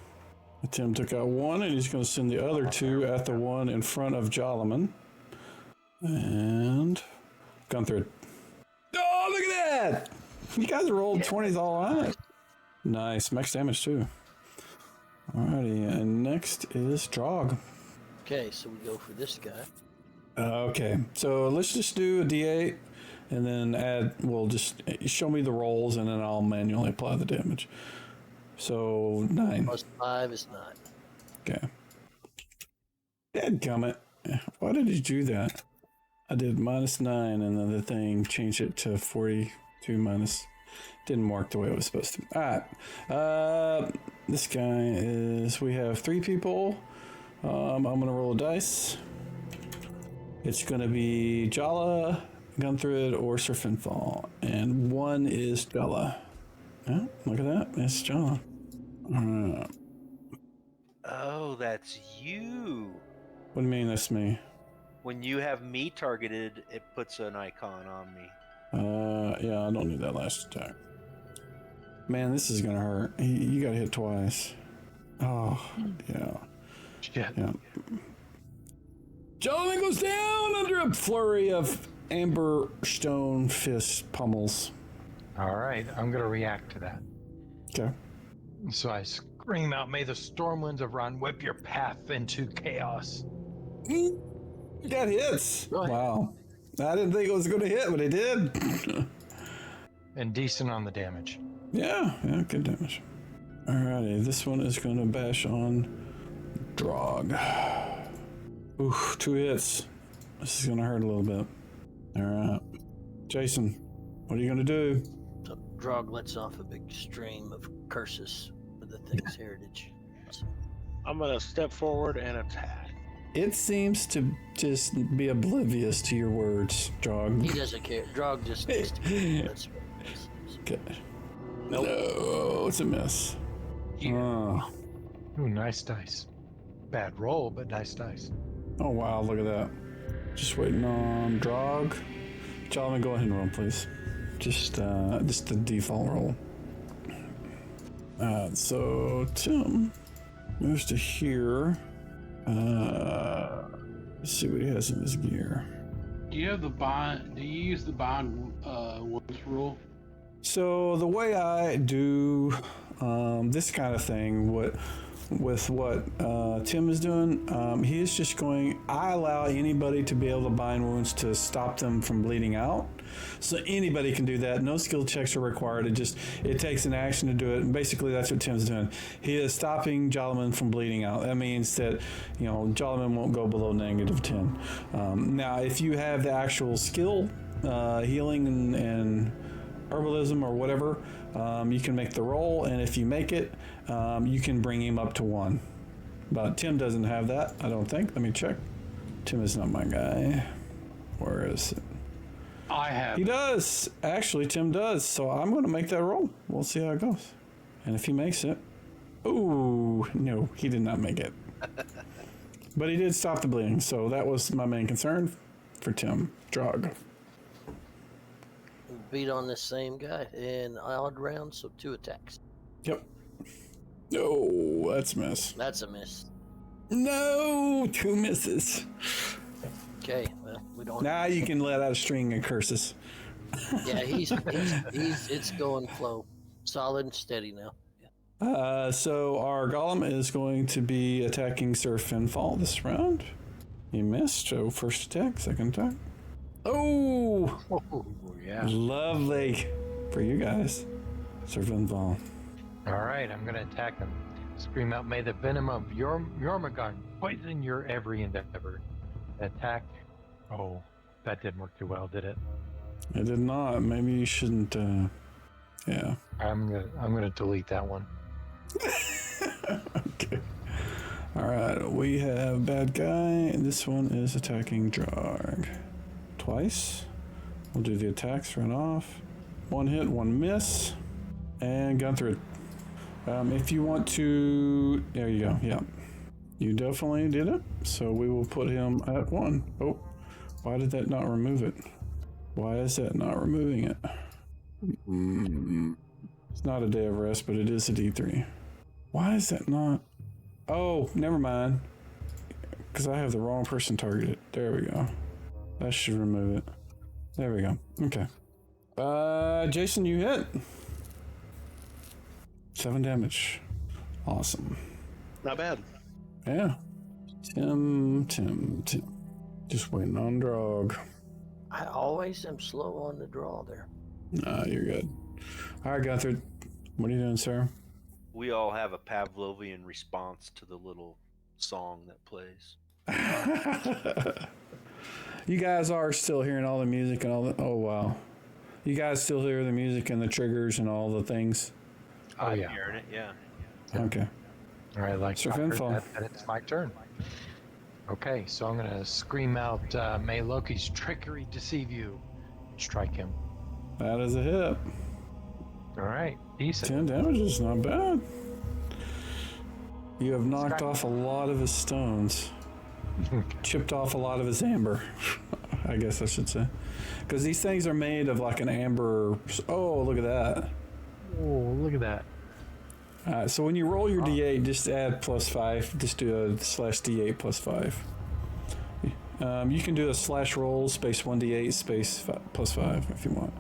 Tim took out 1, and he's going to send the other 2 at the one in front of Jolliman. And Gunthrid. Oh, look at that! You guys rolled 20s all right. Nice. Max damage, too. Alrighty, and next is Drog. Okay, so we go for this guy. Okay, so let's just do a D8 and then add, we'll just show me the rolls and then I'll manually apply the damage. So 9. Plus 5 is 9. Okay. Dadgummit. Why did you do that? I did -9 and then the thing changed it to 42 minus. Didn't work the way it was supposed to. Alright. This guy is, we have 3 people. I'm gonna roll a dice. It's gonna be Jala, Gunthrud, or Surf and Fall. And 1 is Jala. Oh, look at that. It's Jala. Alright. Oh, that's you. What do you mean that's me? When you have me targeted, it puts an icon on me. Yeah, I don't need that last attack. Man, this is gonna hurt. You got hit twice. Oh, yeah. Shit. Yeah. Jonathan goes down under a flurry of amber stone fist pummels. All right, I'm going to react to that. Okay. So I scream out, "May the storm winds of Ron whip your path into chaos." That hits. Go ahead. Wow. I didn't think it was going to hit, but it did. And decent on the damage. Yeah, good damage. Alrighty, this one is going to bash on Drog. Ooh, 2 hits. This is going to hurt a little bit. Alright. Jason, what are you going to do? So Drog lets off a big stream of curses for the thing's heritage. I'm gonna step forward and attack. It seems to just be oblivious to your words, Drog. He doesn't care. Drog just needs to be. That's what it is. Okay. No, it's a miss. Oh. Ooh, nice dice. Bad roll, but nice dice. Oh wow, look at that. Just waiting on Drog. Jonathan, go ahead and roll, please. Just the default roll. So Tim moves to here. Let's see what he has in his gear. Do you have the bind? Do you use the bind wounds rule? So the way I do this kind of thing, with what Tim is doing, he is just going, I allow anybody to be able to bind wounds to stop them from bleeding out. So anybody can do that. No skill checks are required. It takes an action to do it. And basically that's what Tim's doing. He is stopping Jalaman from bleeding out. That means that, Jalaman won't go below -10. Now, if you have the actual skill, healing and herbalism or whatever, you can make the roll, and if you make it, you can bring him up to 1. But Tim doesn't have that, I don't think. Let me check. Tim is not my guy. Where is it? I have. He does. Actually, Tim does. So I'm going to make that roll. We'll see how it goes. And if he makes it, ooh, no, he did not make it. But he did stop the bleeding, so that was my main concern for Tim. Drog. Beat on this same guy in odd rounds, so 2 attacks. Yep. No, that's a miss. That's a miss. No, 2 misses. Okay, well, we don't. Now you can let out a string of curses. Yeah, he's it's going flow, solid and steady now. So our golem is going to be attacking Sir Finfall this round. He missed. So first attack, second attack. Oh, Yeah. lovely for you guys, Sir Finfall. All right, I'm going to attack him. Scream out, "May the venom of Jormungand poison your every endeavor." Attack. Oh, that didn't work too well, did it? It did not. Maybe you shouldn't. Yeah. I'm gonna delete that one. Okay. All right. We have bad guy. This one is attacking Drog. Twice. We'll do the attacks right off. 1 hit, 1 miss, and Gunthrud. If you want to, there you go. Yeah. You definitely did it. So we will put him at 1. Oh, why did that not remove it? Why is that not removing it? It's not a day of rest, but it is a D3. Why is that not? Oh, never mind. Because I have the wrong person targeted. There we go. That should remove it. There we go. Okay. Jason, you hit. 7 damage. Awesome. Not bad. Yeah. Tim. Just waiting on Drog. I always am slow on the draw there. Nah, you're good. All right, Gunther. What are you doing, sir? We all have a Pavlovian response to the little song that plays. You guys are still hearing all the music and all the... Oh, wow. You guys still hear the music and the triggers and all the things? Oh, I'm yeah. hearing it, yeah. Okay. All right, like Sir I heard Finfall. that it's my turn. Okay, so I'm going to scream out, may Loki's trickery deceive you. Strike him. That is a hit. All right, decent. 10 damage is not bad. You have knocked off a lot of his stones. Chipped off a lot of his amber, I guess I should say. Because these things are made of like an amber... Oh, look at that. Oh, look at that. All right, so when you roll your d8, just add +5. Just do a /d8 +5. You can do a /roll space 1d8 space +5 if you want.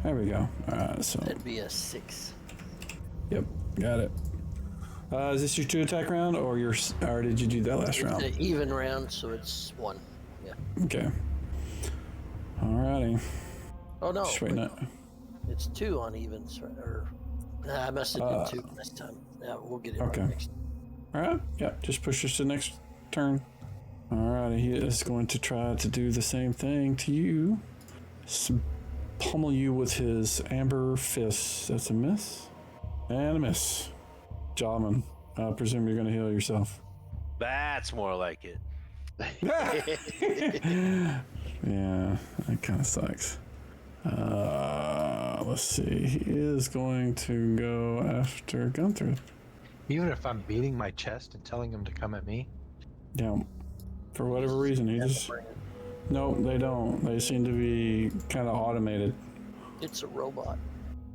There we go. All right, so... That'd be a 6. Yep, got it. Is this your 2 attack round, or did you do that last round? It's an even round, so it's 1. Yeah. Okay. Alrighty. Oh, no. Just waiting. It's 2 on evens, right? Or, nah, I must have did 2 this time. Yeah, we'll get it Okay. right next. All right. Yep. Just push us to the next turn. Alrighty. He is going to try to do the same thing to you. Pummel you with his amber fists. That's a miss. And a miss. Jawman, I presume you're going to heal yourself. That's more like it. Yeah, that kind of sucks. Let's see. He is going to go after Gunther. Even if I'm beating my chest and telling him to come at me? Yeah. For whatever reason, he just... Nope, they don't. They seem to be kind of automated. It's a robot.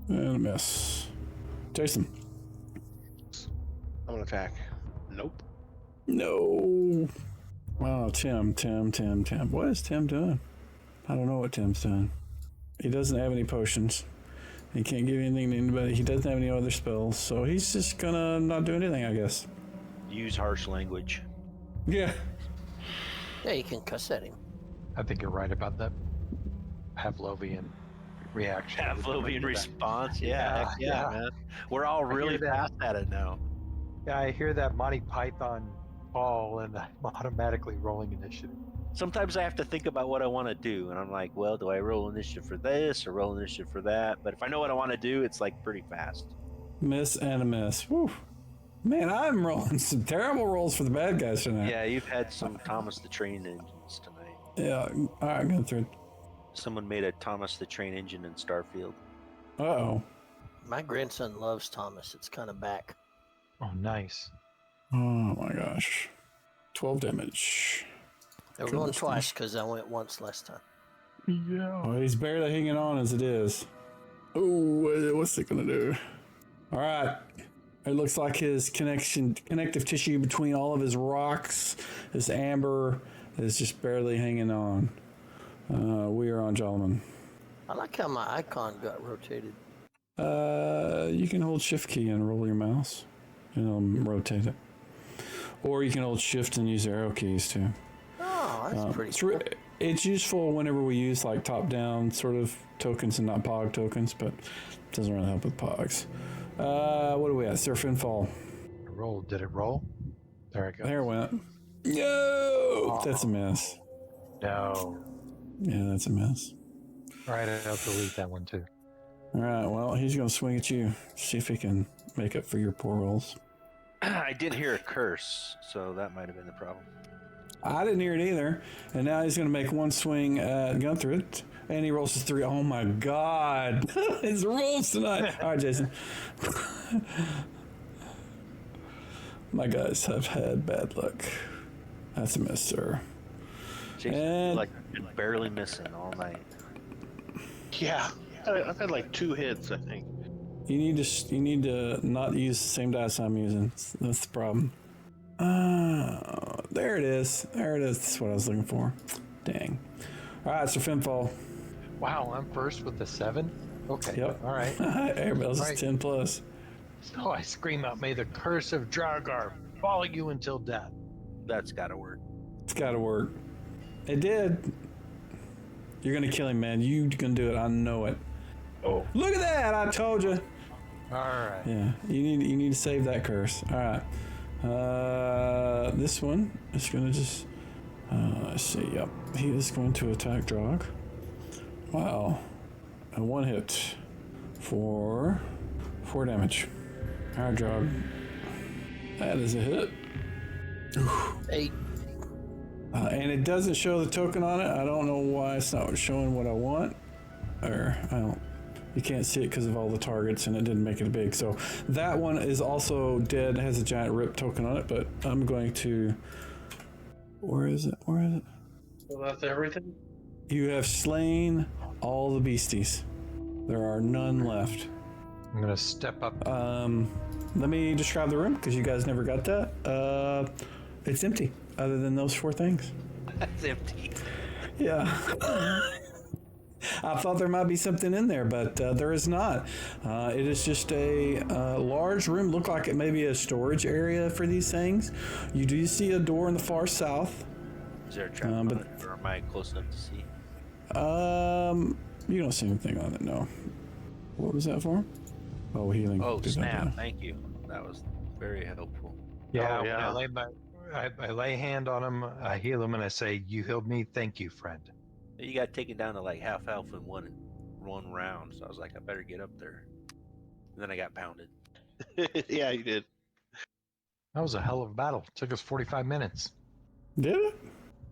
And a miss. Jason. I'm gonna attack. Nope. No. Oh, Tim. What is Tim doing? I don't know what Tim's doing. He doesn't have any potions. He can't give anything to anybody. He doesn't have any other spells, so he's just gonna not do anything, I guess. Use harsh language. Yeah. Yeah, you can cuss at him. I think you're right about that Pavlovian reaction. Pavlovian response. Yeah, heck yeah. man. We're all really hear that. fast at it now. Yeah, I hear that Monty Python call and I'm automatically rolling initiative. Sometimes I have to think about what I want to do, and I'm like, well, do I roll initiative for this or roll initiative for that? But if I know what I want to do, it's like pretty fast. Miss and a miss. Woo. Man, I'm rolling some terrible rolls for the bad guys tonight. Yeah, you've had some Thomas the Train engines tonight. Yeah. All right, go through. Someone made a Thomas the Train engine in Starfield. Uh-oh. My grandson loves Thomas. It's kind of back. Oh, nice. Oh, my gosh. 12 damage. We're going twice because I went once last time. Yeah. Well, he's barely hanging on as it is. Oh, what's it going to do? All right. It looks like his connective tissue between all of his rocks, his amber, is just barely hanging on. We are on Jolman. I like how my icon got rotated. You can hold shift key and roll your mouse, and it'll rotate it. Or you can hold shift and use arrow keys too. Oh, that's pretty cool. It's useful whenever we use like top-down sort of tokens and not pog tokens, but it doesn't really help with pogs. What do we at? Surf and fall. Roll. Did it roll? There it goes. There it went. No! That's a miss. No. Yeah, that's a miss. All right, I'll delete that one too. All right, well, he's going to swing at you. See if he can make up for your poor rolls. I did hear a curse, so that might have been the problem. I didn't hear it either. And now he's going to make one swing at Gunther. And he rolls his 3. Oh, my God. His rolls tonight. All right, Jason. My guys have had bad luck. That's a miss, sir. Jason, And- like been barely missing all night. Yeah, I've had like 2 hits, I think. You need to not use the same dice I'm using. That's the problem. There it is. There it is. That's what I was looking for. Dang. All right, so Finfall. Wow, I'm first with the 7? Okay. Yep. All right. Everybody else Right. is 10 plus. So I scream out, may the curse of Dragar follow you until death. That's got to work. It's got to work. It did. You're gonna kill him, man. You gonna do it. I know it. Oh. Look at that! I told you. All right. Yeah, you need to save that curse. All right. This one is gonna just. Let's see. Yep, he is going to attack Drog. Wow, a 1 hit for 4 damage. All right, Drog. That is a hit. 8. And it doesn't show the token on it. I don't know why it's not showing what I want. Or, I don't. You can't see it because of all the targets, and it didn't make it big. So that one is also dead. It has a giant rip token on it, but I'm going to... Where is it? Where is it? So that's everything? You have slain all the beasties. There are none left. I'm gonna step up. Let me describe the room, because you guys never got that. It's empty, other than those 4 things. That's empty. Yeah. I thought there might be something in there, but there is not. It is just a large room. Look like it may be a storage area for these things. You do see a door in the far south. Is there a trap on it, or am I close enough to see? You don't see anything on it, no. What was that for? Oh, healing. Oh, Did that, snap. yeah. Thank you. That was very helpful. Yeah, Oh, when yeah. I lay hand on him, I heal him, and I say, "You healed me, thank you, friend." You got taken down to like half health in one round, so I was like, I better get up there. And then I got pounded. Yeah, you did. That was a hell of a battle. Took us 45 minutes. Did it?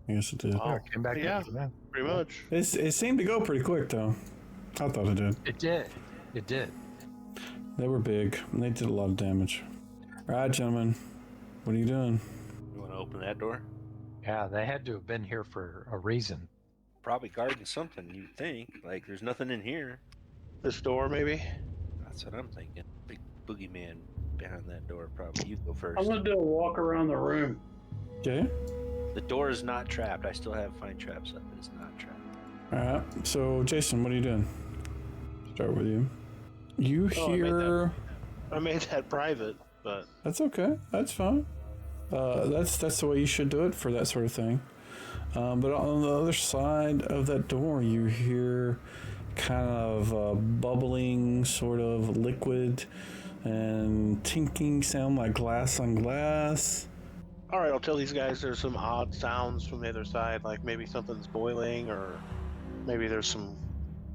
I guess it did. Wow. Came back. Yeah. After that. Pretty much. It seemed to go pretty quick, though. I thought it did. It did. It did. They were big, and they did a lot of damage. All right, gentlemen. What are you doing? You want to open that door? Yeah, they had to have been here for a reason. Probably guarding something, you'd think. Like, there's nothing in here. This door, maybe? That's what I'm thinking. Big boogeyman behind that door, probably. You go first. I'm gonna do a walk around the room. Okay. The door is not trapped. I still have fine traps up. It's not trapped. All right. So, Jason, what are you doing? Start with you. You Oh, hear... I made that private, but That's okay. That's fine. That's the way you should do it for that sort of thing. But on the other side of that door, you hear kind of a bubbling sort of liquid and tinking sound like glass on glass. all right, I'll tell these guys there's some odd sounds from the other side, like maybe something's boiling, or maybe there's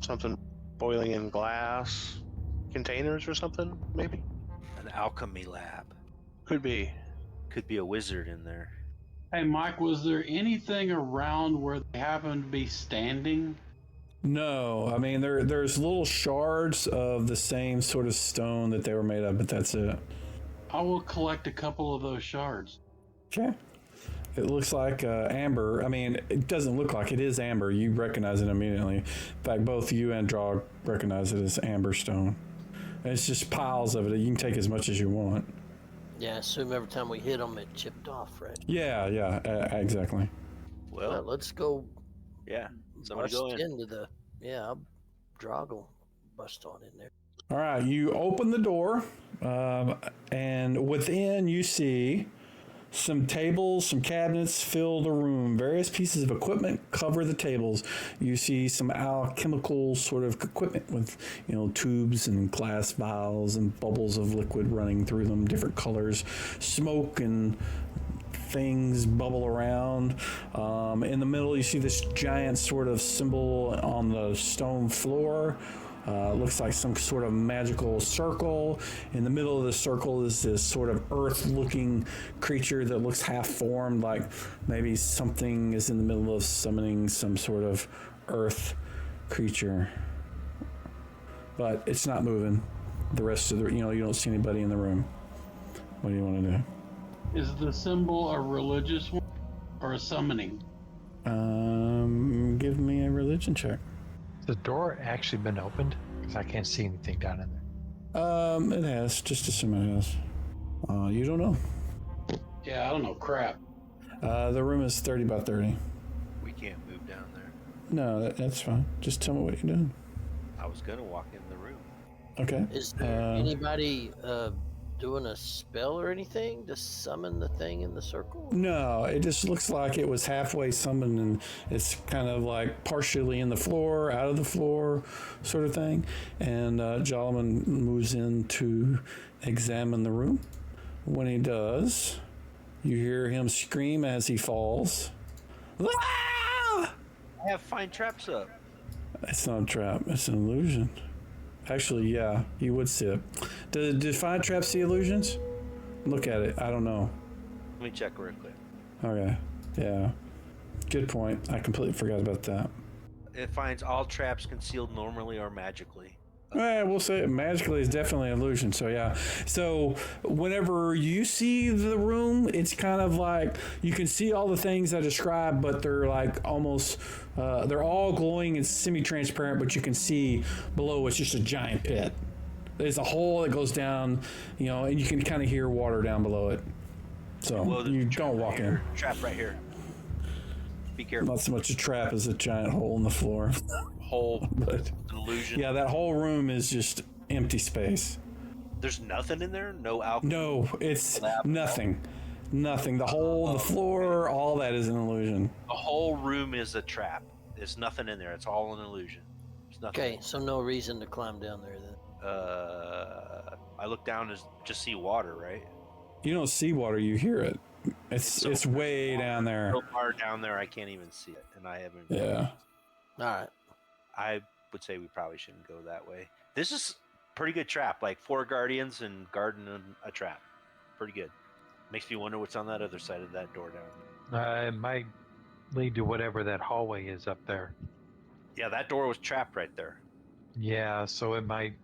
something boiling in glass containers or something, maybe. An alchemy lab. Could be. Could be a wizard in there. Hey, Mike, was there anything around where they happened to be standing? No, I mean there's little shards of the same sort of stone that they were made of, but that's it. I will collect a couple of those shards. Okay. It looks like amber. I mean, it doesn't look like it is amber. You recognize it immediately. In fact, both you and Drog recognize it as amber stone. And it's just piles of it. You can take as much as you want. Yeah, I assume every time we hit them, it chipped off, right? Yeah, exactly. Well, Let's go yeah. Somebody bust go in. into the... Yeah, Drog will bust on in there. All right, you open the door, and within you see some tables, some cabinets fill the room. Various pieces of equipment cover the tables. You see some alchemical sort of equipment with, tubes and glass vials and bubbles of liquid running through them, different colors, smoke and things bubble around. In the middle, you see this giant sort of symbol on the stone floor. Looks like some sort of magical circle. In the middle of the circle is this sort of earth-looking creature that looks half-formed, like maybe something is in the middle of summoning some sort of earth creature. But it's not moving. The rest of the, you don't see anybody in the room. What do you want to do? Is the symbol a religious one or a summoning? Give me a religion check. The door actually been opened? Because I can't see anything down in there. It has. Just assume it has. You don't know. Yeah, I don't know. Crap. The room is 30 by 30. We can't move down there. No, that's fine. Just tell me what you're doing. I was gonna walk in the room. Okay. Is there anybody doing a spell or anything to summon the thing in the circle? No, it just looks like it was halfway summoned, and it's kind of like partially in the floor, out of the floor, sort of thing. And Jolliman moves in to examine the room. When he does, you hear him scream as he falls. Ah! I have fine traps up. It's not a trap, it's an illusion. Actually, yeah, you would see it. Did Fine Trap see illusions? Look at it. I don't know. Let me check real quick. Okay. Yeah. Good point. I completely forgot about that. It finds all traps concealed normally or magically. We'll say magically is definitely an illusion. So yeah. So whenever you see the room, it's kind of like you can see all the things I described, but they're like almost they're all glowing and semi-transparent, but you can see below it's just a giant pit. There's a hole that goes down, and you can kind of hear water down below it. So you don't walk in. Trap right here. Be careful. Not so much a trap as a giant hole in the floor. Hole, But illusion. yeah, that whole room is just empty space. There's nothing in there. No alcohol. No, it's nothing. Nothing. The floor, all that is an illusion. The whole room is a trap. There's nothing in there. It's all an illusion. There's nothing. Okay, so no reason to climb down there then. I look down and just see water, right? You don't see water, you hear it. It's way down there. So far down there, I can't even see it, and I haven't. Yeah. All right. I would say we probably shouldn't go that way. This is pretty good trap, like 4 guardians and guarding a trap. Pretty good. Makes me wonder what's on that other side of that door down. It might lead to whatever that hallway is up there. Yeah, that door was trapped right there. Yeah, so it might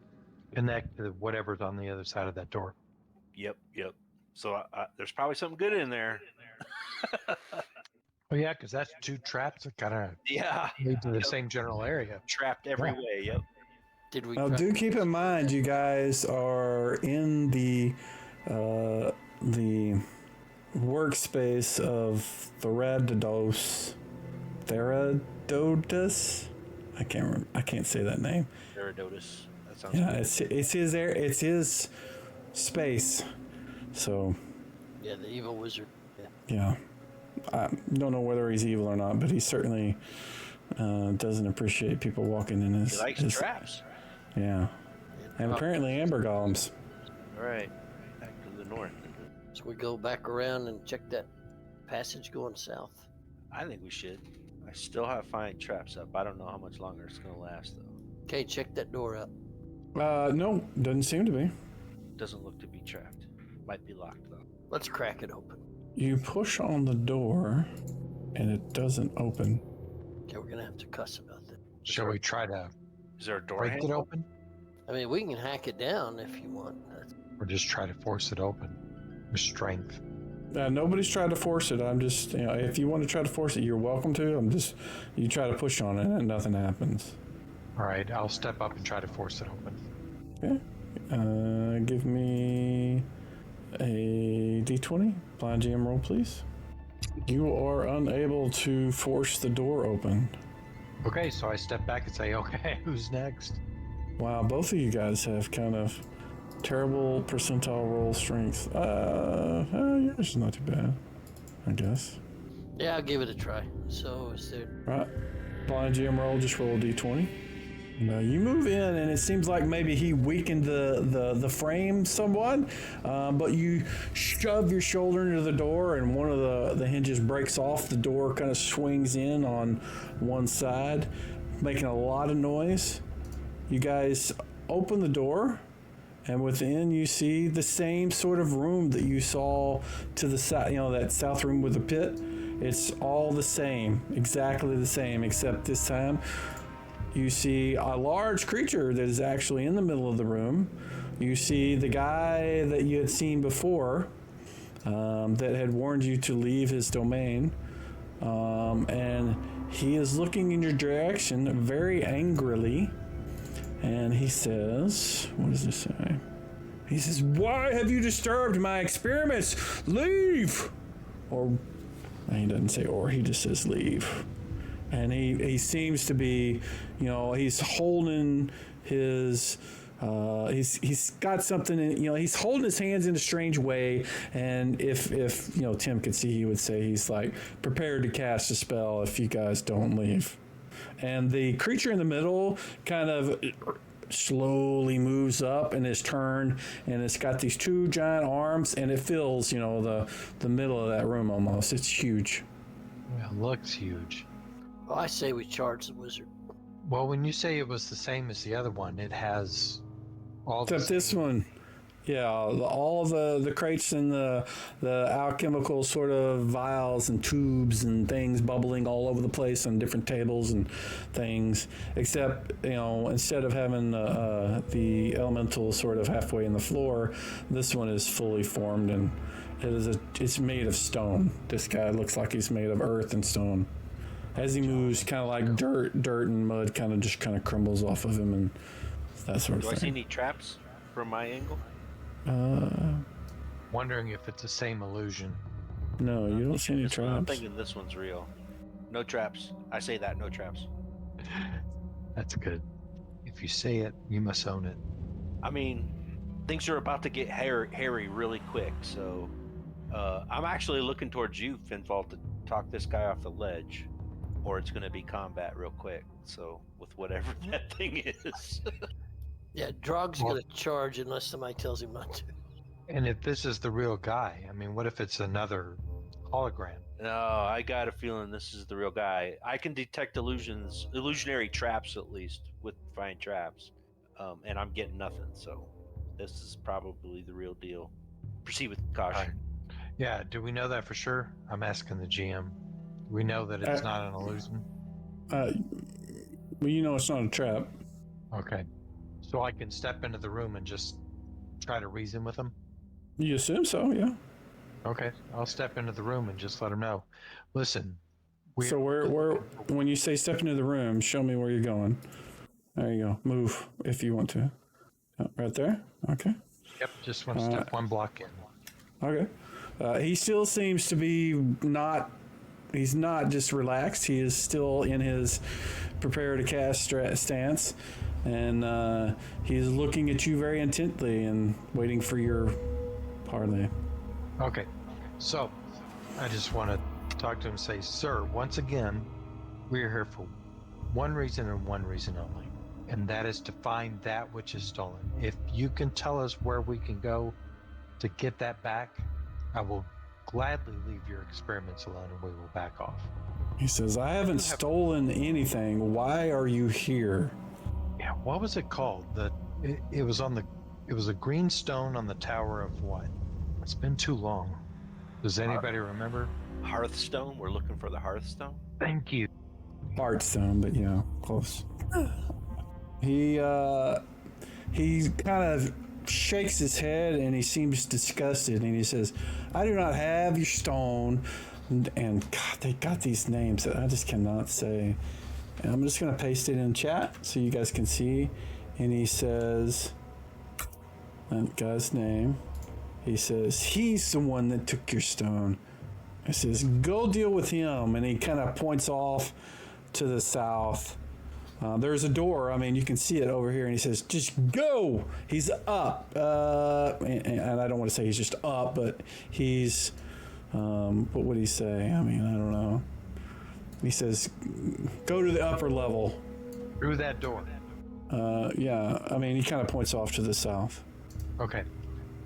connect to whatever's on the other side of that door. Yep. So there's probably something good in there. Oh yeah, because that's 2 traps that kind of lead to the same general area. Trapped every way. Yep. Did we? Now, do keep in mind, you guys are in the workspace of Theradotus. I can't remember. I can't say that name. Theradotus. That sounds Yeah, good. it's his air. It's his space. So Yeah, the evil wizard. yeah, I don't know whether he's evil or not, but he certainly doesn't appreciate people walking in his. He likes his traps. Yeah, and apparently amber golems. All right. Back to the north. So we go back around and check that passage going south. I think we should. I still have fine traps up. I don't know how much longer it's going to last, though. Okay, check that door out. No, doesn't seem to be. Doesn't look to be trapped. Might be locked, though. Let's crack it open. You push on the door, and it doesn't open. Okay, we're gonna have to cuss about that. Shall we try to Is there a door break handle? it open? I mean, we can hack it down if you want. Or just try to force it open with strength? Nobody's tried to force it. I'm just, if you want to try to force it, you're welcome to. You try to push on it, and nothing happens. All right, I'll step up and try to force it open. Okay. Give me a d20. Blind GM roll, please. You are unable to force the door open. Okay, so I step back and say, okay, who's next? Wow, both of you guys have kind of terrible percentile roll strength. Yours is not too bad, I guess. Yeah, I'll give it a try. So is there? Right. Blind GM roll, just roll a d20. Now you move in, and it seems like maybe he weakened the frame somewhat, but you shove your shoulder into the door, and one of the hinges breaks off. The door kind of swings in on one side, making a lot of noise. You guys open the door, and within you see the same sort of room that you saw to the side, that south room with the pit. It's all the same, exactly the same, except this time you see a large creature that is actually in the middle of the room. You see the guy that you had seen before that had warned you to leave his domain. And he is looking in your direction very angrily. And he says, what does this say? He says, "Why have you disturbed my experiments? Leave!" Or, he doesn't say or, he just says leave. And he seems to be, he's holding his He's got something, he's holding his hands in a strange way. And if Tim could see, he would say he's like prepared to cast a spell if you guys don't leave. And the creature in the middle kind of slowly moves up in his turn, and it's got these two giant arms, and it fills, the middle of that room almost. It's huge. Well, it looks huge. Well, I say we charge the wizard. Well, when you say it was the same as the other one, it has all except this one. Yeah, all the crates and the alchemical sort of vials and tubes and things bubbling all over the place on different tables and things. Except, instead of having the elemental sort of halfway in the floor, this one is fully formed, and it's made of stone. This guy looks like he's made of earth and stone. As he moves, kind of like dirt and mud kind of crumbles off of him and that sort of thing. Do I see any traps from my angle? Wondering if it's the same illusion. No, you don't see any traps. I'm thinking this one's real. No traps. I say that, no traps. That's good. If you say it, you must own it. I mean, things are about to get hairy really quick, so I'm actually looking towards you, Finfall, to talk this guy off the ledge, or it's going to be combat real quick. So, with whatever that thing is. Yeah, Drog's going to charge unless somebody tells him not to. And if this is the real guy, I mean, what if it's another hologram? No, I got a feeling this is the real guy. I can detect illusionary traps at least, with fine traps, and I'm getting nothing. So, this is probably the real deal. Proceed with caution. Right. Yeah, do we know that for sure? I'm asking the GM. Do we know that it's not an illusion? Well, it's not a trap. Okay. So I can step into the room and just try to reason with him? You assume so, yeah. Okay, I'll step into the room and just let him know. Listen. So where when you say step into the room, show me where you're going. There you go. Move if you want to. Right there? Okay. Yep, just want to step one block in. Okay. He still seems to be he's not just relaxed. He is still in his prepare to cast stance. And he's looking at you very intently and waiting for your parlay. Okay. So, I just want to talk to him and say, sir, once again, we're here for one reason and one reason only. And that is to find that which is stolen. If you can tell us where we can go to get that back, I will gladly leave your experiments alone and we will back off. He says, I haven't stolen anything. Why are you here? Yeah, what was it called? It was a green stone on the tower of what? It's been too long. Does anybody remember? Hearthstone? We're looking for the Hearthstone? Thank you. Hearthstone, but yeah, close. He kind of shakes his head and he seems disgusted and he says, I do not have your stone. And God, they got these names that I just cannot say. And I'm just going to paste it in chat so you guys can see. And he says, that guy's name. He says, he's the one that took your stone. He says, go deal with him. And he kind of points off to the south. There's a door. I mean, you can see it over here. And he says, just go. He's up. And I don't want to say he's just up, but he's, what would he say? I mean, I don't know. He says, go to the upper level. Through that door. Yeah, I mean, he kind of points off to the south. Okay.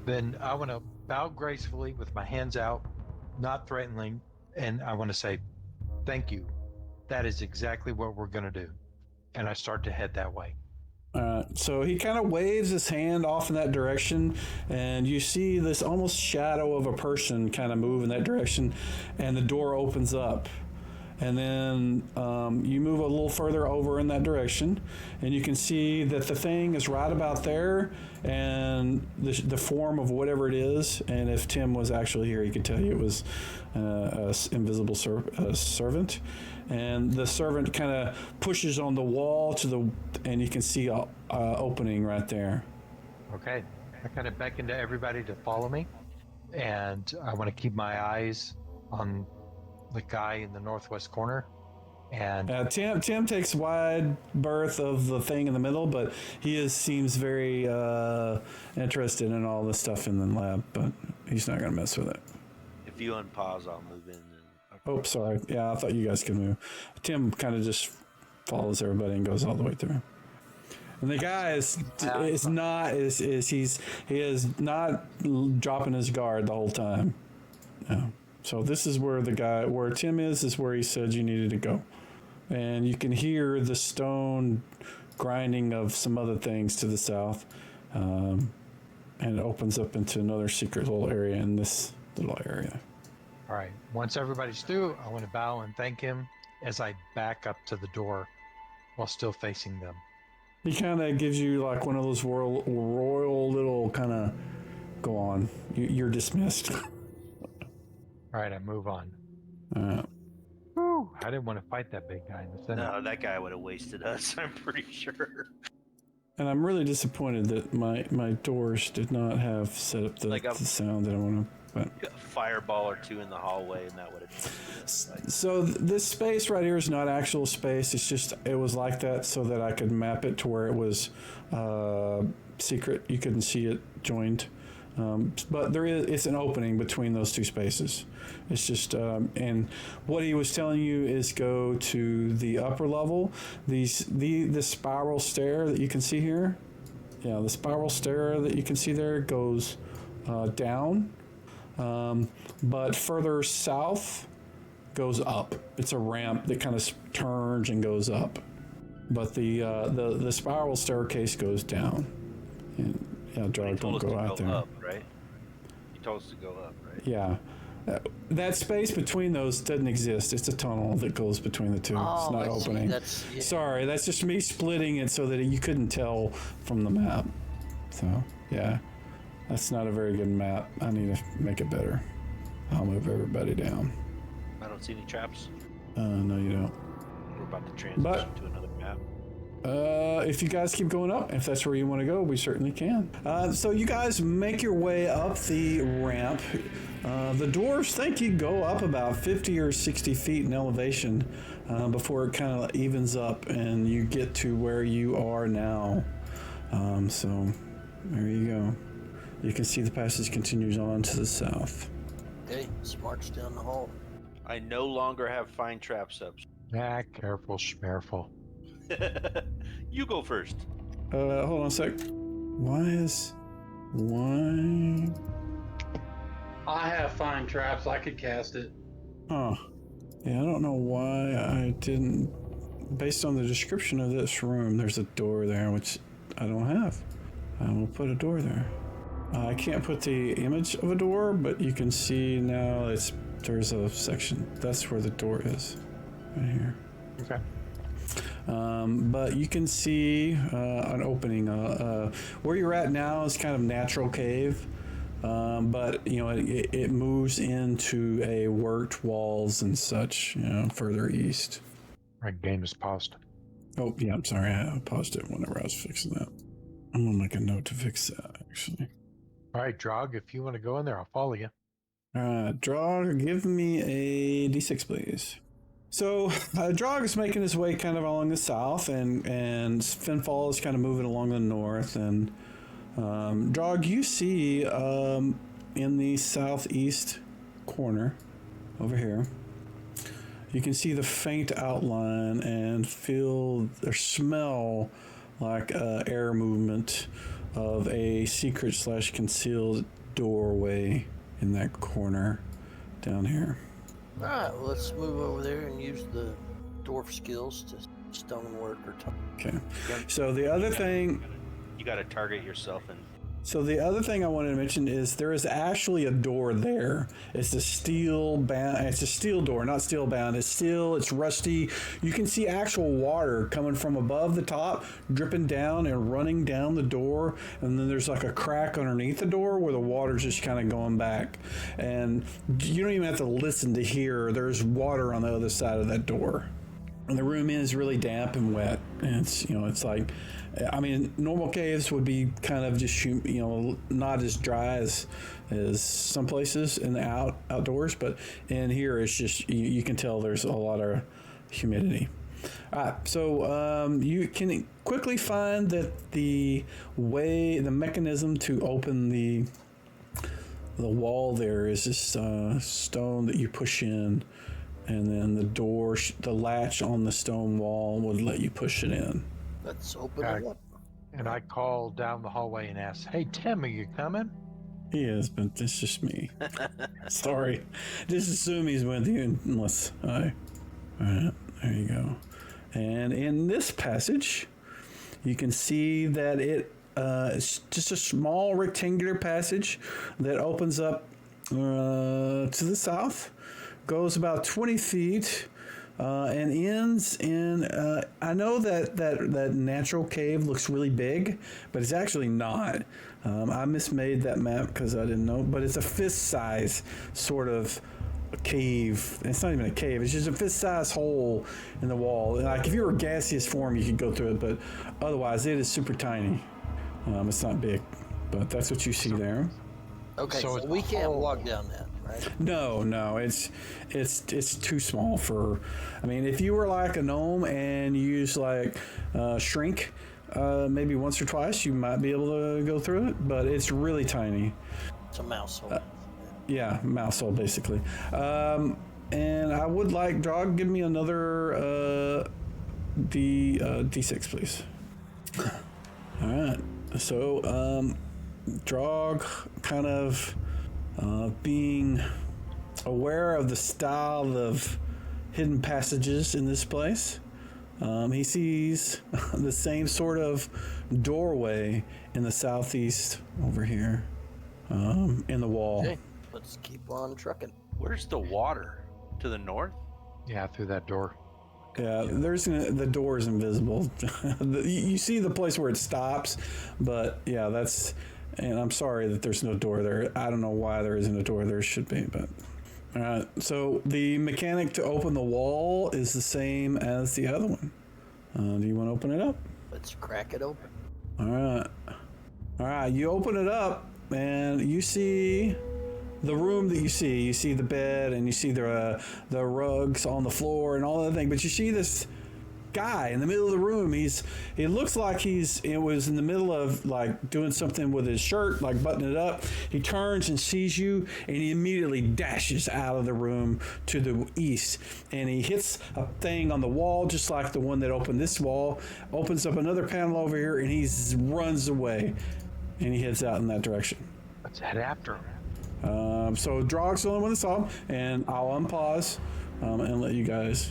Then I want to bow gracefully with my hands out, not threatening, and I want to say, thank you. That is exactly what we're going to do. And I start to head that way. So he kind of waves his hand off in that direction, and you see this almost shadow of a person kind of move in that direction, and the door opens up. And then you move a little further over in that direction, and you can see that the thing is right about there, and the form of whatever it is. And if Tim was actually here, he could tell you it was an invisible servant. And the servant kind of pushes on the wall and you can see a opening right there. Okay. I kind of beckon to everybody to follow me, and I want to keep my eyes on the guy in the northwest corner, And Tim takes wide berth of the thing in the middle, but seems very interested in all the stuff in the lab, but he's not going to mess with it. If you unpause, I'll move in. And... Oh, sorry. Yeah, I thought you guys could move. Tim kind of just follows everybody and goes all the way through. And the guy is not dropping his guard the whole time. No. So this is where where Tim is where he said you needed to go. And you can hear the stone grinding of some other things to the south. And it opens up into another secret little area in this little area. All right. Once everybody's through, I want to bow and thank him as I back up to the door while still facing them. He kind of gives you like one of those royal little kind of, go on, you're dismissed. All right, I move on. I didn't want to fight that big guy in the center. No, that guy would have wasted us, I'm pretty sure. And I'm really disappointed that my doors did not have set up the sound that I want to. But a fireball or two in the hallway, and that would have. So this space right here is not actual space. It's just it was like that so that I could map it to where it was secret. You couldn't see it joined, but it's an opening between those two spaces. It's just and what he was telling you is go to the upper level. The spiral stair that you can see here. Yeah, the spiral stair that you can see there goes down. But further south goes up. It's a ramp that kind of turns and goes up. But the spiral staircase goes down. And Drog, don't go out there. Up, right? He told us to go up, right? Yeah. That space between those doesn't exist. It's a tunnel that goes between the two. It's not opening. Sorry, that's just me splitting it so that you couldn't tell from the map. So, yeah. That's not a very good map. I need to make it better. I'll move everybody down. I don't see any traps. No, you don't. We're about to transition to another map. If you guys keep going up, if that's where you want to go, we certainly can. So you guys make your way up the ramp. The dwarves think you go up about 50 or 60 feet in elevation before it kind of evens up and you get to where you are now. So there you go. You can see the passage continues on to the south. Okay, let's march down the hall. I no longer have fine traps up. Careful, schmerful. You go first. Hold on a sec. Why? I have fine traps. I could cast it. Huh. Yeah, I don't know why I didn't. Based on the description of this room, there's a door there, which I don't have. I will put a door there. I can't put the image of a door, but you can see now there's a section. That's where the door is, right here. Okay. But you can see an opening. Where you're at now is kind of natural cave, but it moves into a worked walls and such. Further east. My game is paused. Oh yeah, I'm sorry. I paused it whenever I was fixing that. I'm gonna make a note to fix that actually. All right, Drog, if you want to go in there, I'll follow you. Drog, give me a D6, please. So, Drog is making his way kind of along the south, and Finfall is kind of moving along the north. And Drog, you see in the southeast corner over here, you can see the faint outline and feel or smell like air movement of a secret/concealed doorway in that corner down here. All right, well, let's move over there and use the dwarf skills to stonework or Okay. So the other thing... You got to target yourself and... So the other thing I wanted to mention is there is actually a door there. It's a steel bound. It's a steel door, not steel bound. It's steel. It's rusty. You can see actual water coming from above the top, dripping down and running down the door. And then there's like a crack underneath the door where the water's just kind of going back. And you don't even have to listen to hear. There's water on the other side of that door. And the room is really damp and wet. And it's like, I mean, normal caves would be kind of just, not as dry as some places in the outdoors, but in here it's just, you can tell there's a lot of humidity. All right, so you can quickly find that the mechanism to open the wall there is this stone that you push in, and then the latch on the stone wall would let you push it in. Let's open it up. And I called down the hallway and asked, "Hey, Tim, are you coming?" He is, but it's just me. Sorry. Just assume he's with you unless I... All right, there you go. And in this passage, you can see that it's just a small rectangular passage that opens up to the south, goes about 20 feet, and ends in... I know that natural cave looks really big, but it's actually not. I mismade that map because I didn't know, but it's a fist-size sort of cave. It's not even a cave. It's just a fist-size hole in the wall. Like if you were gaseous form, you could go through it, but otherwise it is super tiny. It's not big, but that's what you see there. Okay, so we can't walk down that, right? No, it's too small for. I mean, if you were like a gnome and you use like shrink, maybe once or twice, you might be able to go through it, but it's really tiny. It's a mouse hole. Yeah, mouse hole basically. And I would like Drog, give me another D6, please. All right. So Drog kind of being aware of the style of hidden passages in this place. He sees the same sort of doorway in the southeast over here, in the wall. Okay, let's keep on trucking. Where's the water? To the north? Yeah, through that door. Yeah, the door is invisible. You see the place where it stops, but yeah, that's. And I'm sorry that there's no door there. I don't know why there isn't a door. There should be, but. All right, so the mechanic to open the wall is the same as the other one. Do you want to open it up? Let's crack it open. All right, you open it up and you see the room that you see. You see the bed and you see the rugs on the floor and all that thing, but you see this guy in the middle of the room. It looks like it was in the middle of like doing something with his shirt, like buttoning it up. He turns and sees you and he immediately dashes out of the room to the east, and he hits a thing on the wall just like the one that opened this wall, opens up another panel over here, and he runs away and he heads out in that direction. Let's head after him. So Drog's the only one that saw him, and I'll unpause and let you guys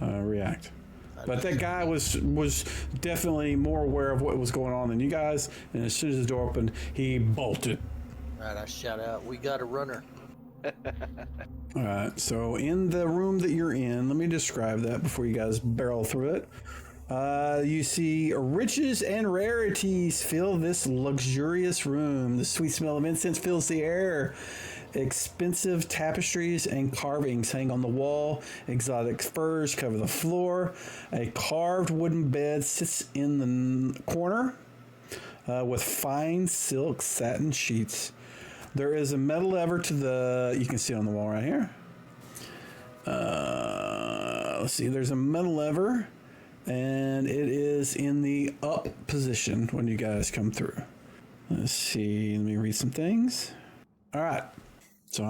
react. But that guy was definitely more aware of what was going on than you guys, and as soon as the door opened, he bolted. All right, I shout out, "We got a runner." All right, so in the room that you're in, let me describe that before you guys barrel through it. You see riches and rarities fill this luxurious room. The sweet smell of incense fills the air. Expensive tapestries and carvings hang on the wall. Exotic furs cover the floor. A carved wooden bed sits in the corner with fine silk satin sheets. There is a metal lever you can see it on the wall right here. Let's see, there's a metal lever, and it is in the up position when you guys come through. Let's see, let me read some things. All right. So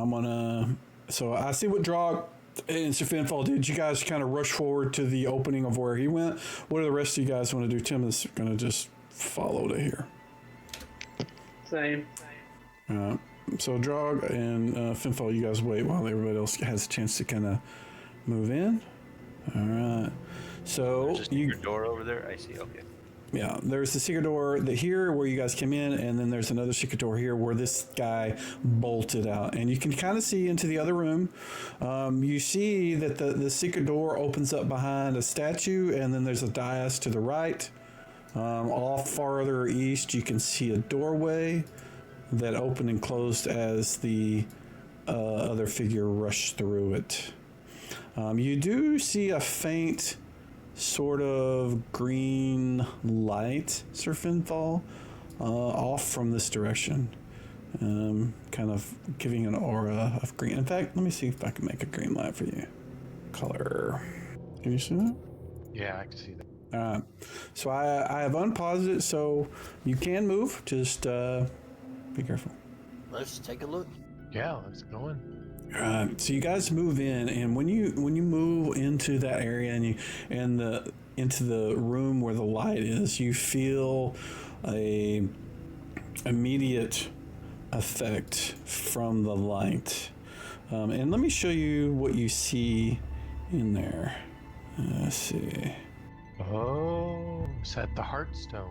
I see what Drog and Sir Finfall did. You guys kind of rush forward to the opening of where he went. What do the rest of you guys want to do? Tim is going to just follow to here. Same. So Drog and Finfall, you guys wait while everybody else has a chance to kind of move in. All right. So There's a secret door over there. I see. Okay. Yeah, there's the secret door here where you guys came in, and then there's another secret door here where this guy bolted out. And you can kind of see into the other room. You see that the secret door opens up behind a statue, and then there's a dais to the right. Off farther east, you can see a doorway that opened and closed as the other figure rushed through it. You do see a faint sort of green light, Sir Finfall, off from this direction, kind of giving an aura of green. In fact, let me see if I can make a green light for you. Color. Can you see that? Yeah, I can see that. All right. So I have unpaused it, so you can move. Just be careful. Let's take a look. Yeah, let's go in. All right. So you guys move in, and when you move into that area into the room where the light is, you feel a immediate effect from the light. And let me show you what you see in there. Let's see. Oh, is that the Heartstone?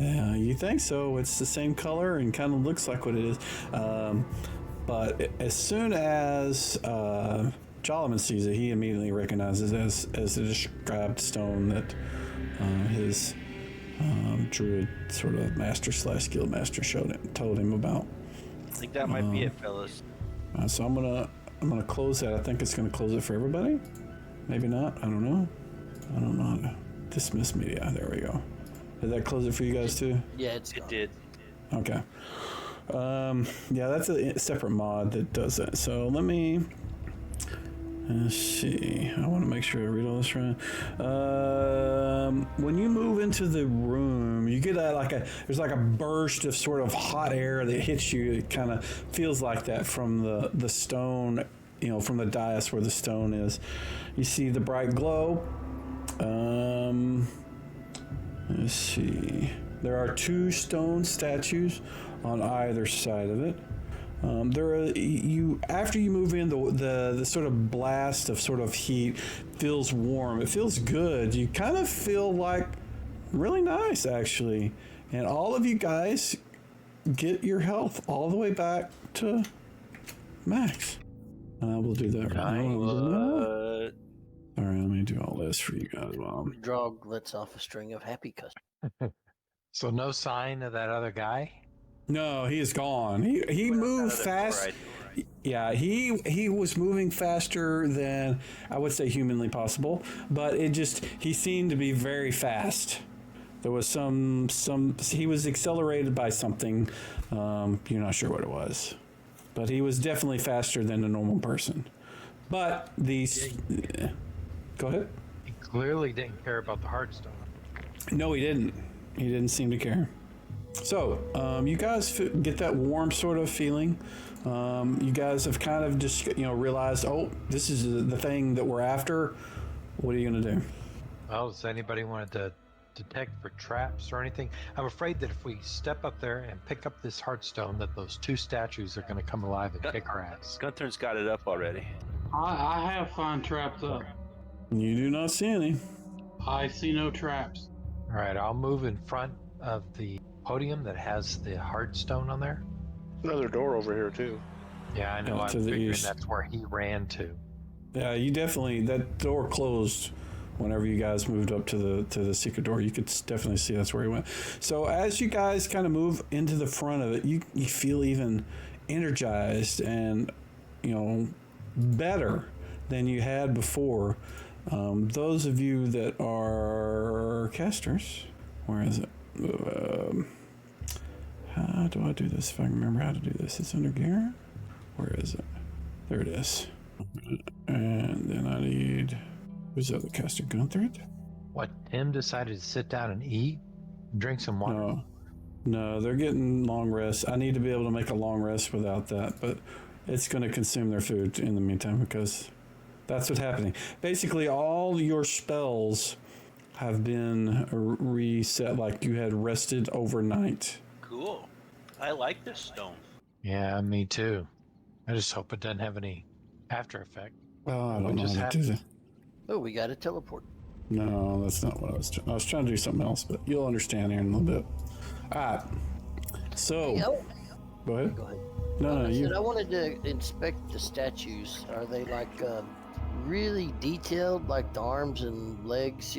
Yeah, you think so. It's the same color and kind of looks like what it is. But as soon as Jolliman sees it, he immediately recognizes it as the described stone that his druid sort of master / guild master told him about. I think that might be it, fellas. So I'm gonna close that. I think it's gonna close it for everybody. Maybe not. I don't know how to dismiss media. There we go. Did that close it for you guys too? Yeah, it did. Okay. Yeah, that's a separate mod that does that. So let's see. I want to make sure I read all this right. When you move into the room, you get there's like a burst of sort of hot air that hits you. It kind of feels like that from the stone, from the dais where the stone is. You see the bright glow. Let's see. There are 2 stone statues on either side of it. After you move in, the sort of blast of sort of heat feels warm. It feels good. You kind of feel like really nice, actually. And all of you guys get your health all the way back to max. We'll do that right now. All right, let me do all this for you guys. Drog lets off a string of happy customers. So no sign of that other guy? No, he is gone. He moved fast. Yeah, he was moving faster than I would say humanly possible, but he seemed to be very fast. There was he was accelerated by something. You're not sure what it was, but he was definitely faster than a normal person. But go ahead. He clearly didn't care about the Heartstone. No, he didn't. He didn't seem to care. So, you guys get that warm sort of feeling. You guys have kind of just, realized, oh, this is the thing that we're after. What are you going to do? Well, does anybody want to detect for traps or anything? I'm afraid that if we step up there and pick up this Heartstone, that those 2 statues are going to come alive and kick our ass. Gunther's got it up already. I have find traps up. You do not see any. I see no traps. All right, I'll move in front of the podium that has the Heartstone on there. Another door over here too. Yeah, I know. I'm figuring that's where he ran to. Yeah, that door closed whenever you guys moved up to the secret door. You could definitely see that's where he went. So as you guys kind of move into the front of it, you feel even energized and better than you had before. Those of you that are casters, where is it? How do I do this? If I can remember how to do this, it's under gear. Where is it? There it is. And then I need. Who's the other caster? Gunther? What? Tim decided to sit down and eat, drink some water. No, they're getting long rests. I need to be able to make a long rest without that, but it's going to consume their food in the meantime because that's what's happening. Basically, all your spells have been reset, like you had rested overnight. Cool. I like this stone. Yeah, me too. I just hope it doesn't have any after effect. Well, I don't know how to do that. Oh, we got a teleport. No, that's not what I was trying. I was trying to do something else, but you'll understand here in a little bit. All right. So, go ahead. No, you. I wanted to inspect the statues. Are they like really detailed, like the arms and legs,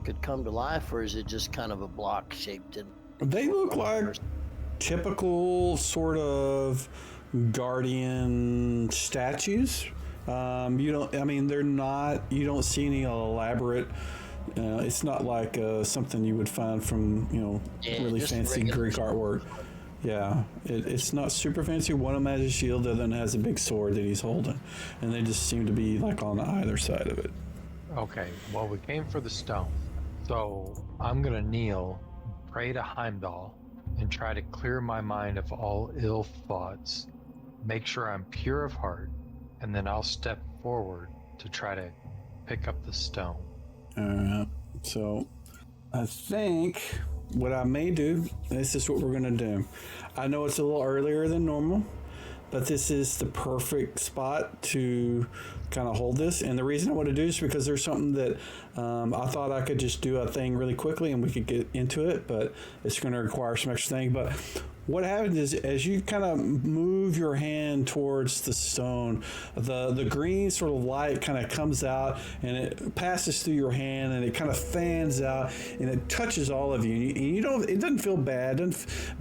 could come to life, or is it just kind of a block shaped? They look like typical sort of guardian statues. They're not. You don't see any elaborate. It's not like something you would find from really fancy Greek artwork. Yeah, it's not super fancy. One of them has a shield, the other one has a big sword that he's holding, and they just seem to be like on either side of it. Okay, well, we came for the stone. So I'm going to kneel, pray to Heimdall, and try to clear my mind of all ill thoughts, make sure I'm pure of heart, and then I'll step forward to try to pick up the stone. So I think what I may do, this is what we're going to do. I know it's a little earlier than normal, but this is the perfect spot to kind of hold this. And the reason I want to do this is because there's something that I thought I could just do a thing really quickly and we could get into it, but it's going to require some extra thing. But what happens is as you kind of move your hand towards the stone, the green sort of light kind of comes out and it passes through your hand and it kind of fans out and it touches all of you. And you don't, it doesn't feel bad,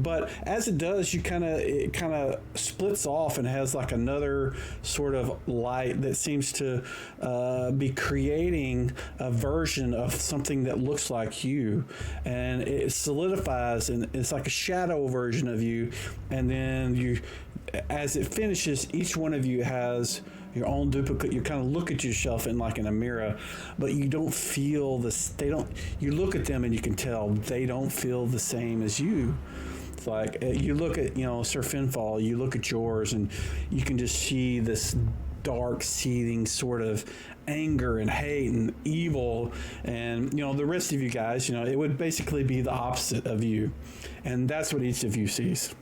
but as it does, it kind of splits off and has like another sort of light that seems to be creating a version of something that looks like you, and it solidifies and it's like a shadow version of you. And then you, as it finishes, each one of you has your own duplicate. You kind of look at yourself in like in a mirror, but you don't feel this. You look at them and you can tell they don't feel the same as you. It's like you look at, Sir Finfall, you look at yours and you can just see this dark, seething sort of anger and hate and evil, and the rest of you guys, it would basically be the opposite of you, and that's what each of you sees.